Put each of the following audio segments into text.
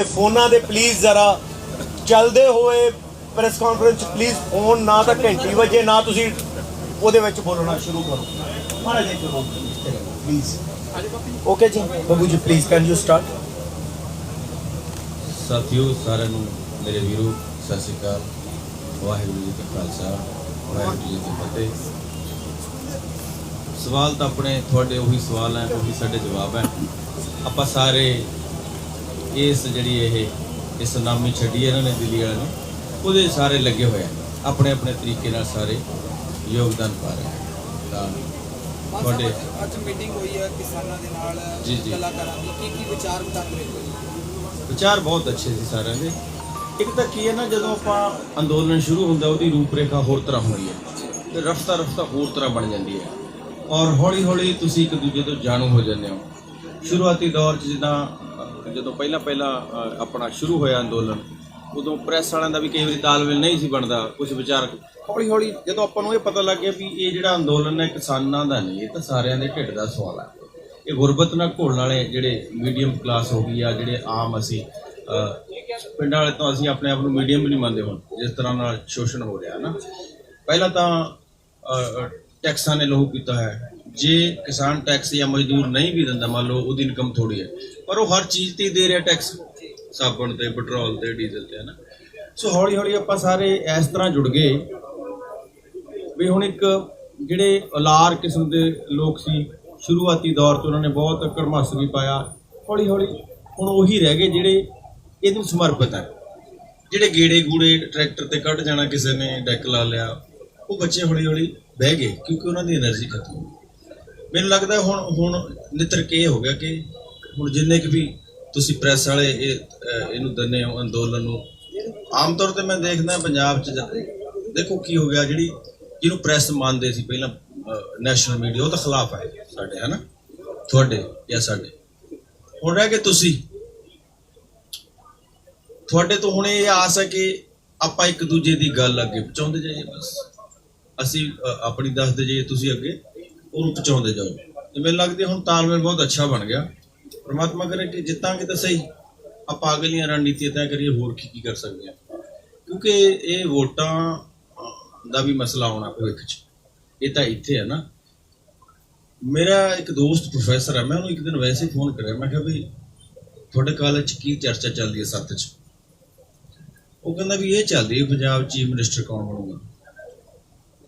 फोना दे प्लीज़ ज़रा चलते हुए प्रेस कॉन्फ्रेंस प्लीज़ फोन ना तो घंटी बजे ना तुसी ओहदे विच बोलना शुरू करो महाराज जी करो प्लीज़ ओके जी बबू जी प्लीज़ कैन यू स्टार्ट साथियों सारे मेरे वीरों सत श्री अकाल वाहिगुरू जी का खालसा वाहिगुरू जी की फतेह। सवाल तो अपने थोड़े उही सवाल हैं उही साडे जवाब हैं। आपां सारे इस जिहड़ी इस नामी छड्डी इन्होंने दिल्ली वाले ने ਉਹਦੇ सारे लगे हुए हैं अपने अपने तरीके नाल सारे योगदान पा रहे हैं। ਤੁਹਾਡੇ ਅੱਜ ਮੀਟਿੰਗ ਹੋਈ ਹੈ ਕਿਸਾਨਾਂ ਦੇ ਨਾਲ ਜੀ ਜੀ ਕਲਾਕਾਰਾਂ ਦੀ ਕੀ ਵਿਚਾਰ ਵਟਾਂਦਰੇ ਹੋਏ? ਵਿਚਾਰ ਬਹੁਤ ਅੱਛੇ ਸੀ ਸਾਰਿਆਂ ਦੇ। ਇੱਕ ਤਾਂ ਕੀ ਹੈ ਨਾ ਜਦੋਂ ਆਪਾਂ ਅੰਦੋਲਨ ਸ਼ੁਰੂ ਹੁੰਦਾ ਉਹਦੀ ਰੂਪਰੇਖਾ ਹੋਰ ਤਰ੍ਹਾਂ ਹੁੰਦੀ ਹੈ ਤੇ ਰਫਤਾ ਹੋਰ ਤਰ੍ਹਾਂ ਬਣ ਜਾਂਦੀ ਹੈ ਔਰ ਹੌਲੀ ਹੌਲੀ ਤੁਸੀਂ ਇੱਕ ਦੂਜੇ ਤੋਂ ਜਾਣੂ ਹੋ ਜਾਂਦੇ ਹੋ। ਸ਼ੁਰੂਆਤੀ ਦੌਰ 'ਚ ਜਿੱਦਾਂ ਜਦੋਂ ਪਹਿਲਾਂ ਆਪਣਾ ਸ਼ੁਰੂ ਹੋਇਆ ਅੰਦੋਲਨ ਉਦੋਂ ਪ੍ਰੈਸ ਵਾਲਿਆਂ ਦਾ ਵੀ ਕਈ ਵਾਰੀ ਤਾਲਮੇਲ ਨਹੀਂ ਸੀ ਬਣਦਾ। ਕੁਝ ਵਿਚਾਰ ਹੌਲੀ ਜਦੋਂ ਆਪਾਂ ਨੂੰ ਇਹ ਪਤਾ ਲੱਗ ਗਿਆ ਵੀ ਇਹ ਜਿਹੜਾ ਅੰਦੋਲਨ ਹੈ ਕਿਸਾਨਾਂ ਦਾ ਨਹੀਂ, ਇਹ ਤਾਂ ਸਾਰਿਆਂ ਦੇ ਢਿੱਡ ਦਾ ਸਵਾਲ ਹੈ। ਇਹ ਗੁਰਬਤ ਨਾਲ ਘੋਲਣ ਵਾਲੇ ਜਿਹੜੇ ਮੀਡੀਅਮ ਕਲਾਸ ਹੋ ਗਈ ਆ, ਜਿਹੜੇ ਆਮ ਅਸੀਂ ਪਿੰਡਾਂ ਵਾਲੇ ਤੋਂ ਅਸੀਂ ਆਪਣੇ ਆਪ ਨੂੰ ਮੀਡੀਅਮ ਵੀ ਨਹੀਂ ਮੰਨਦੇ ਹੁਣ ਜਿਸ ਤਰ੍ਹਾਂ ਨਾਲ ਸ਼ੋਸ਼ਣ ਹੋ ਰਿਹਾ ਨਾ। ਪਹਿਲਾਂ ਤਾਂ ਟੈਕਸਾਂ ਨੇ ਲਹੂ ਪੀਤਾ ਹੈ। ਜੇ ਕਿਸਾਨ ਟੈਕਸ ਜਾਂ ਮਜ਼ਦੂਰ ਨਹੀਂ ਵੀ ਦਿੰਦਾ ਮੰਨ ਲਓ ਉਹਦੀ ਇਨਕਮ ਥੋੜੀ ਹੈ ਪਰ ਉਹ ਹਰ ਚੀਜ਼ ਤੇ ਦੇ ਰਿਹਾ ਟੈਕਸ, ਸਾਬਣ ਤੇ ਪੈਟਰੋਲ ਤੇ ਡੀਜ਼ਲ ਤੇ ਹੈ ਨਾ। ਸੋ ਹੌਲੀ ਹੌਲੀ ਆਪਾਂ ਸਾਰੇ ਇਸ ਤਰ੍ਹਾਂ ਜੁੜ ਗਏ ਵੀ ਹੁਣ ਇੱਕ ਜਿਹੜੇ ਅਲਾਰ ਕਿਸਮ ਦੇ ਲੋਕ ਸੀ ਸ਼ੁਰੂਆਤੀ ਦੌਰ 'ਚ ਉਹਨਾਂ ਨੇ ਬਹੁਤ ਕੜਮਾਸ ਵੀ ਪਾਇਆ। ਹੌਲੀ ਹੌਲੀ ਹੁਣ ਉਹੀ ਰਹਿ ਗਏ ਜਿਹੜੇ ਇਹਨੂੰ ਸਮਰਪਿਤ ਹੈ। ਜਿਹੜੇ ਗੇੜੇ ਗੂੜੇ ਟਰੈਕਟਰ ਤੇ ਕੱਢ ਜਾਣਾ ਕਿਸੇ ਨੇ ਡੈਕ ਲਾ ਲਿਆ ਉਹ ਬੱਚੇ ਹੌਲੀ ਹੌਲੀ ਬਹਿ ਗਏ ਕਿਉਂਕਿ ਉਹਨਾਂ ਦੀ એનર્ਜੀ ਖਤਮ ਹੋ ਗਈ। ਮੈਨੂੰ ਲੱਗਦਾ ਹੁਣ ਨਿਤਰ ਕੇ ਹੋ ਗਿਆ ਕਿ ਹੁਣ ਜਿੰਨੇ ਕੁ ਵੀ ਤੁਸੀਂ ਪ੍ਰੈਸ ਵਾਲੇ ਇਹਨੂੰ ਦਿੰਦੇ ਹੋ ਅੰਦੋਲਨ ਨੂੰ, ਆਮ ਤੌਰ ਤੇ ਮੈਂ ਦੇਖਦਾ ਪੰਜਾਬ 'ਚ ਦੇਖੋ ਕੀ ਹੋ ਗਿਆ, ਜਿਹਨੂੰ ਪ੍ਰੈਸ ਮੰਨਦੇ ਸੀ ਪਹਿਲਾਂ ਨੈਸ਼ਨਲ ਮੀਡੀਆ ਉਹ ਤਾਂ ਖਿਲਾਫ ਹੈ ਸਾਡੇ, ਹੈ ਨਾ, ਤੁਹਾਡੇ ਜਾਂ ਸਾਡੇ। ਹੁਣ ਰਹਿ ਗਏ ਤੁਸੀਂ, ਤੁਹਾਡੇ ਤੋਂ ਹੁਣ ਇਹ ਆਸ ਹੈ ਕਿ ਆਪਾਂ ਇੱਕ ਦੂਜੇ ਦੀ ਗੱਲ ਅੱਗੇ ਪਹੁੰਚਾਉਂਦੇ ਜਾਈਏ। ਬਸ ਅਸੀਂ ਆਪਣੀ ਦੱਸਦੇ ਜਾਈਏ, ਤੁਸੀਂ ਅੱਗੇ ਉਹਨੂੰ ਪਹੁੰਚਾਉਂਦੇ ਜਾਓ। ਤੇ ਮੈਨੂੰ ਲੱਗਦਾ ਹੁਣ ਤਾਲਮੇਲ ਬਹੁਤ ਅੱਛਾ ਬਣ ਗਿਆ। परमात्मा करे कि जितांगे तो सही, आप अगलियां रणनीतियां तय करिए होर की कर सकते हैं क्योंकि ये वोटां दा भी मसला होना भविख च, ये तो इत्थे है ना। मेरा एक दोस्त प्रोफैसर है, मैं उन्होंने एक दिन वैसे ही फोन कराया, मैं कहा भाई थोड़े कॉलेज च की चर्चा चल रही है सत्त च? वो कहता भी ये चल रही है पंजाब चीफ मिनिस्टर कौन बनूगा।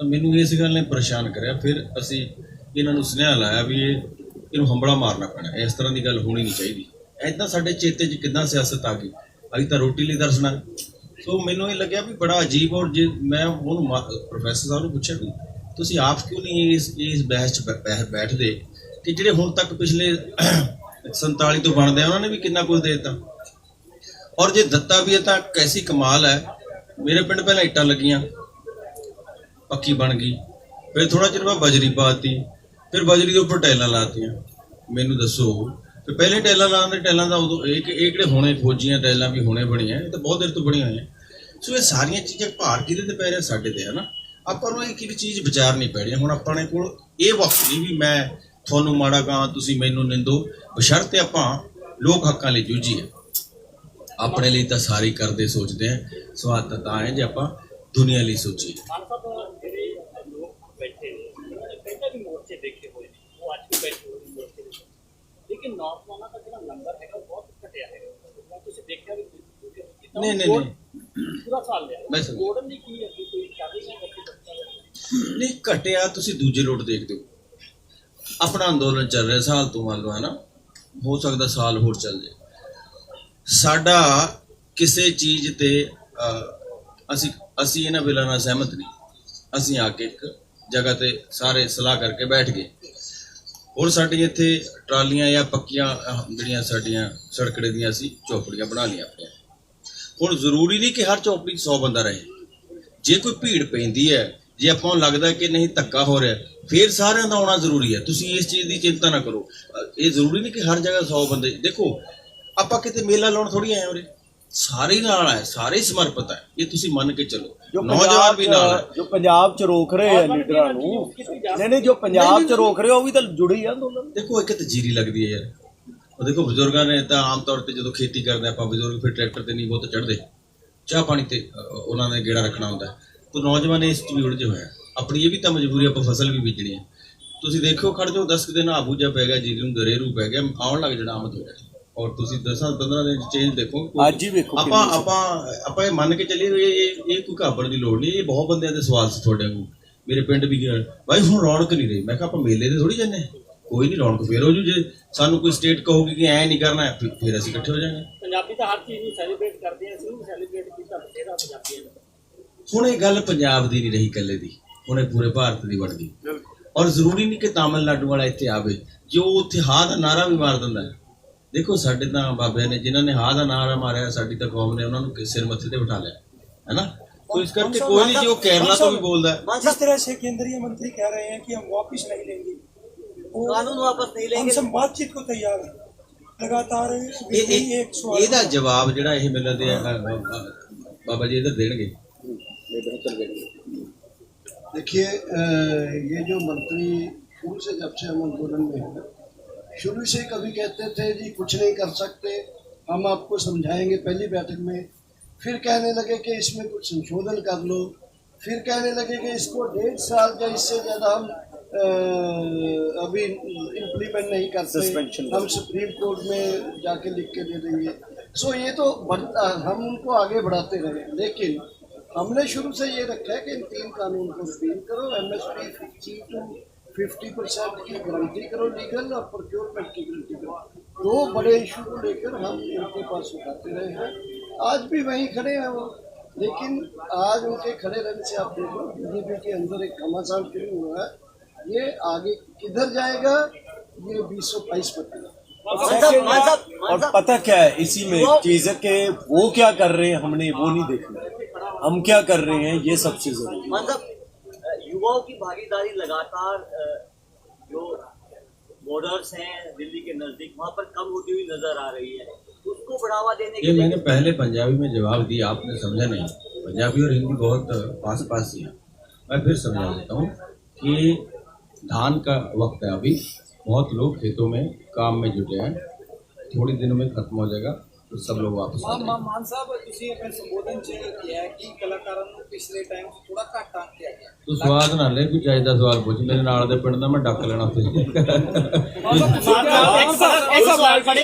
तो मैनू इस गल ने परेशान कराया। फिर असी इन्होंने सुनेहा लाया भी ये ਇਹਨੂੰ ਹੰਬੜਾ ਮਾਰਨਾ ਪੈਣਾ, ਇਸ ਤਰ੍ਹਾਂ ਦੀ ਗੱਲ ਹੋਣੀ ਨਹੀਂ ਚਾਹੀਦੀ। ਇੱਦਾਂ ਸਾਡੇ ਚੇਤੇ 'ਚ ਕਿੱਦਾਂ ਸਿਆਸਤ ਆ ਗਈ, ਅਸੀਂ ਤਾਂ ਰੋਟੀ ਲਈ ਦਰਸਣਾ। ਸੋ ਮੈਨੂੰ ਇਹ ਲੱਗਿਆ ਵੀ ਬੜਾ ਅਜੀਬ। ਔਰ ਜੇ ਮੈਂ ਹੁਣ ਪ੍ਰੋਫੈਸਰ ਸਾਹਿਬ ਨੂੰ ਪੁੱਛਿਆ ਵੀ ਤੁਸੀਂ ਆਪ ਕਿਉਂ ਨਹੀਂ ਇਸ ਬਹਿਸ 'ਚ ਬੈਠਦੇ ਕਿ ਜਿਹੜੇ ਹੁਣ ਤੱਕ ਪਿਛਲੇ 47 ਤੋਂ ਬਣਦੇ ਆ ਉਹਨਾਂ ਨੇ ਵੀ ਕਿੰਨਾ ਕੁਝ ਦੇ ਦਿੱਤਾ, ਔਰ ਜੇ ਦਿੱਤਾ ਵੀ ਹੈ ਤਾਂ ਕੈਸੀ ਕਮਾਲ ਹੈ। ਮੇਰੇ ਪਿੰਡ ਪਹਿਲਾਂ ਇੱਟਾਂ ਲੱਗੀਆਂ, ਪੱਕੀ ਬਣ ਗਈ, ਫਿਰ ਥੋੜਾ ਚਿਰ ਬਾਅਦ ਬਜਰੀ ਪਾਤੀ, फिर बजरी के उपर टाइलां लातियां। मैनू दसो कि पहले टाइलां लाने टाइलां का उदों ये हुणे खोजियां टाइलां भी हुणे बणियां, ये तो बहुत देर तो बणियां होईयां। सो ये सारियां चीज़ां भार किहदे ते पै रिहा? साडे ते, है ना। आपां नूं एक चीज़ विचारनी पैणी हुण अपने कोल ये वक्त नहीं भी मैं तुहानूं माड़ा कहां तुसीं मैनूं निंदो, बशर्ते आपां लोक हक्कां लई जूझीए। अपने लिए तो सारे करदे सोचदे हैं, स्वाद तां है जे आपां दुनिया लई सोचीए। नहीं घटिया तुसीं दूजे लोट देखते हो। अपना अंदोलन चल रहा साल तो मान लो, है ना, हो सकता साल होर चल जाए। साडा किसी चीज़ ते असी इन्हां बिलां नाल सहमत नहीं। असी आके एक जगह ते सारे सलाह करके बैठ गए और साडी इत्थे ट्रालियां या पक्कियां जिहड़ियां साडियां सड़कड़े दियां असी चौपड़ियां बना लियां अपने। हुण जरूरी नहीं कि हर चौपड़ी 100 बंदा रहे। जे कोई भीड़ पैंदी है, जे आपां लगदा कि नहीं धक्का हो रहा, फिर सारिਆਂ ਦਾ आउणा जरूरी है। तुसीं इस चीज़ की चिंता ना करो। ये जरूरी नहीं कि हर जगह 100 बंदे। देखो आपां किते मेला लाउण थोड़ी आए उरे, सारे नाल है, सारे समर्पित है। ये तुसीं मन के चलो, नौजवान भी नाल है। जो पंजाब च रोक रहे हैं लीडरां नूं, नहीं जो पंजाब च रोक रहे हो भी तो जुड़ी है अंदोलन। देखो एक तो जीरी लगती है यार, ਉਹ ਦੇਖੋ ਬਜ਼ੁਰਗਾਂ ਨੇ ਤਾਂ ਆਮ ਤੌਰ ਤੇ ਜਦੋਂ ਖੇਤੀ ਕਰਦੇ ਆਪਾਂ ਬਜ਼ੁਰਗ ਫਿਰ ਟਰੈਕਟਰ ਤੇ ਨਹੀਂ ਬਹੁਤ ਚੜ੍ਹਦੇ, ਚਾਹ ਪਾਣੀ ਤੇ ਉਹਨਾਂ ਨੇ ਗੇੜਾ ਰੱਖਣਾ ਹੁੰਦਾ। ਤਾਂ ਨੌਜਵਾਨ ਇਸ 'ਚ ਵੀ ਉਲਝੇ ਹੋਇਆ। ਆਪਣੀ ਇਹ ਵੀ ਤਾਂ ਮਜਬੂਰੀ, ਆਪਾਂ ਫਸਲ ਵੀ ਬੀਜਣੀ ਹੈ। ਤੁਸੀਂ ਦੇਖੋ ਖੜ ਜਾਓ 10 ਦਿਨ ਆਬੂਜਾ ਪੈ ਗਿਆ, ਜੀਰੀ ਨੂੰ ਦਰੇਰੂ ਪੈ ਗਿਆ, ਆਉਣ ਲੱਗ ਜਾਣਾ ਆਮਦ ਹੋ ਜਾਣੀ। ਔਰ ਤੁਸੀਂ 10-15 ਦਿਨ ਚੇਂਜ ਦੇਖੋ। ਅੱਜ ਹੀ ਵੇਖੋ ਆਪਾਂ ਇਹ ਮੰਨ ਕੇ ਚੱਲੀਏ ਇਹ ਕੋਈ ਘਾਬਰ ਦੀ ਲੋੜ ਨਹੀਂ। ਇਹ ਬਹੁਤ ਬੰਦਿਆਂ ਦੇ ਸਵਾਲ ਸੀ ਤੁਹਾਡੇ ਨੂੰ, ਮੇਰੇ ਪਿੰਡ ਵੀ ਗਿਆ ਬਾਈ ਹੁਣ ਰੌਣਕ ਨਹੀਂ ਰਹੀ। ਮੈਂ ਕਿਹਾ ਆਪਾਂ ਮੇਲੇ ਤੇ ਥੋੜੀ ਜਾਂਦੇ, ਕੋਈ ਨਹੀਂ ਰੌਣਕ ਫੇਰ ਹੋ ਜੂ। ਜੇ ਸਾਨੂੰ ਕੋਈ ਸਟੇਟ ਕਹੂਗੀ ਕਿ ਐ ਨਹੀਂ ਕਰਨਾ ਫਿਰ ਅਸੀਂ ਇਕੱਠੇ ਹੋ ਜਾਵਾਂਗੇ। ਪੰਜਾਬੀ ਤਾਂ ਹਰ ਚੀਜ਼ ਨੂੰ ਸੈਲੀਬ੍ਰੇਟ ਕਰਦੇ ਆ, ਅਸੀਂ ਵੀ ਸੈਲੀਬ੍ਰੇਟ ਕੀਤਾ ਬਥੇਰਾ ਪੰਜਾਬੀਆਂ ਨੇ। ਹੁਣ ਇਹ ਗੱਲ ਪੰਜਾਬ ਦੀ ਨਹੀਂ ਰਹੀ ਇਕੱਲੇ ਦੀ, ਹੁਣ ਇਹ ਪੂਰੇ ਭਾਰਤ ਦੀ ਬਣ ਗਈ। ਔਰ ਜ਼ਰੂਰੀ ਨਹੀਂ ਕਿ ਤਾਮਿਲਨਾਡੂ ਵਾਲਾ ਇੱਥੇ ਆਵੇ, ਜੋ ਉੱਥੇ ਹਾਂ ਦਾ ਨਾਰਾ ਵੀ ਮਾਰ ਦਿੰਦਾ। ਦੇਖੋ ਸਾਡੇ ਤਾਂ ਬਾਬਿਆਂ ਨੇ ਜਿਨ੍ਹਾਂ ਨੇ ਹਾਂ ਦਾ ਨਾਰਾ ਮਾਰਿਆ, ਸਾਡੀ ਤਾਂ ਕੌਮ ਨੇ ਉਹਨਾਂ ਨੂੰ ਸਿਰ ਮੱਥੇ ਤੇ ਬਿਠਾ ਲਿਆ है ना। तो इस करके कोई नहीं जो केरला तो भी बोल रहा है। जिस तरह से केंद्रीय मंत्री कह रहे हैं कि हम वापस नहीं लेंगे, कानून वापस नहीं लेंगे, हम सब बातचीत को तैयार हैं। लगातार एक सवाल ਇਹਦਾ ਜਵਾਬ ਜਿਹੜਾ ਇਹ ਮਿਲਦੇ ਆ ਬਾਬਾ ਜੀ ਇਧਰ ਦੇਣਗੇ। देखिए ये जो मंत्री शुरू से जब से हम आंदोलन में हैं, शुरू से कभी कहते थे जी कुछ नहीं कर सकते, हम आपको समझाएंगे पहली बैठक में, फिर कहने लगे कि इसमें कुछ संशोधन कर लो, फिर कहने लगे कि इसको 1.5 साल या इससे ज़्यादा हम अभी इम्प्लीमेंट नहीं करते, हम सुप्रीम कोर्ट में जाके लिख के दे देंगे। सो ये तो हम उनको आगे बढ़ाते रहे, लेकिन हमने शुरू से ये रखा है कि इन 3 कानून को रिपील करो, MSP 50% की गारंटी करो लीगल, और प्रोक्योरमेंट की गारंटी करो। 2 बड़े इशू को लेकर हम इनके पास उठाते रहे हैं, आज भी वहीं खड़े हैं वो। लेकिन आज उनके खड़े रहने से आप देखो बीजेपी के अंदर एक घमासान शुरू हुआ है, ये आगे किधर जाएगा ये 2022 पता। और पता क्या है इसी में चीज है कि वो क्या कर रहे हैं हमने वो नहीं देखना, हम क्या कर रहे हैं ये सबसे जरूरी है। मतलब युवाओं की भागीदारी लगातार जो बॉर्डर्स हैं दिल्ली के नजदीक वहाँ पर कम होती हुई नजर आ रही है, उसको बढ़ावा देने के ये लिए मैंने पहले पंजाबी में जवाब दिया, आपने समझा नहीं। पंजाबी और हिंदी बहुत पास पास ही है। मैं फिर समझा देता हूँ कि धान का वक्त है, अभी बहुत लोग खेतों में काम में जुटे हैं, थोड़ी दिनों में खत्म हो जाएगा तो सब लोग वापस आ जाएंगे। ਮਾਨ ਸਾਹਿਬ ਤੁਸੀਂ ਆਪਣੇ ਸੰਬੋਧਨ 'ਚ ਕਿਹਾ ਕਿ ਕਲਾਕਾਰਾਂ ਨੂੰ ਪਿਛਲੇ ਟਾਈਮ 'ਚ ਥੋੜਾ ਘੱਟ ਆਂਕਿਆ ਗਿਆ। ਤੂੰ ਸਵਾਦ ਨਾ ਲੈ, ਕੋਈ ਚਾਹੀਦਾ ਸਵਾਲ ਪੁੱਛ, ਮੇਰੇ ਨਾਲ ਦੇ ਪਿੰਡ ਦਾ ਮੈਂ ਡੱਕ ਲੈਣਾ ਉੱਥੇ।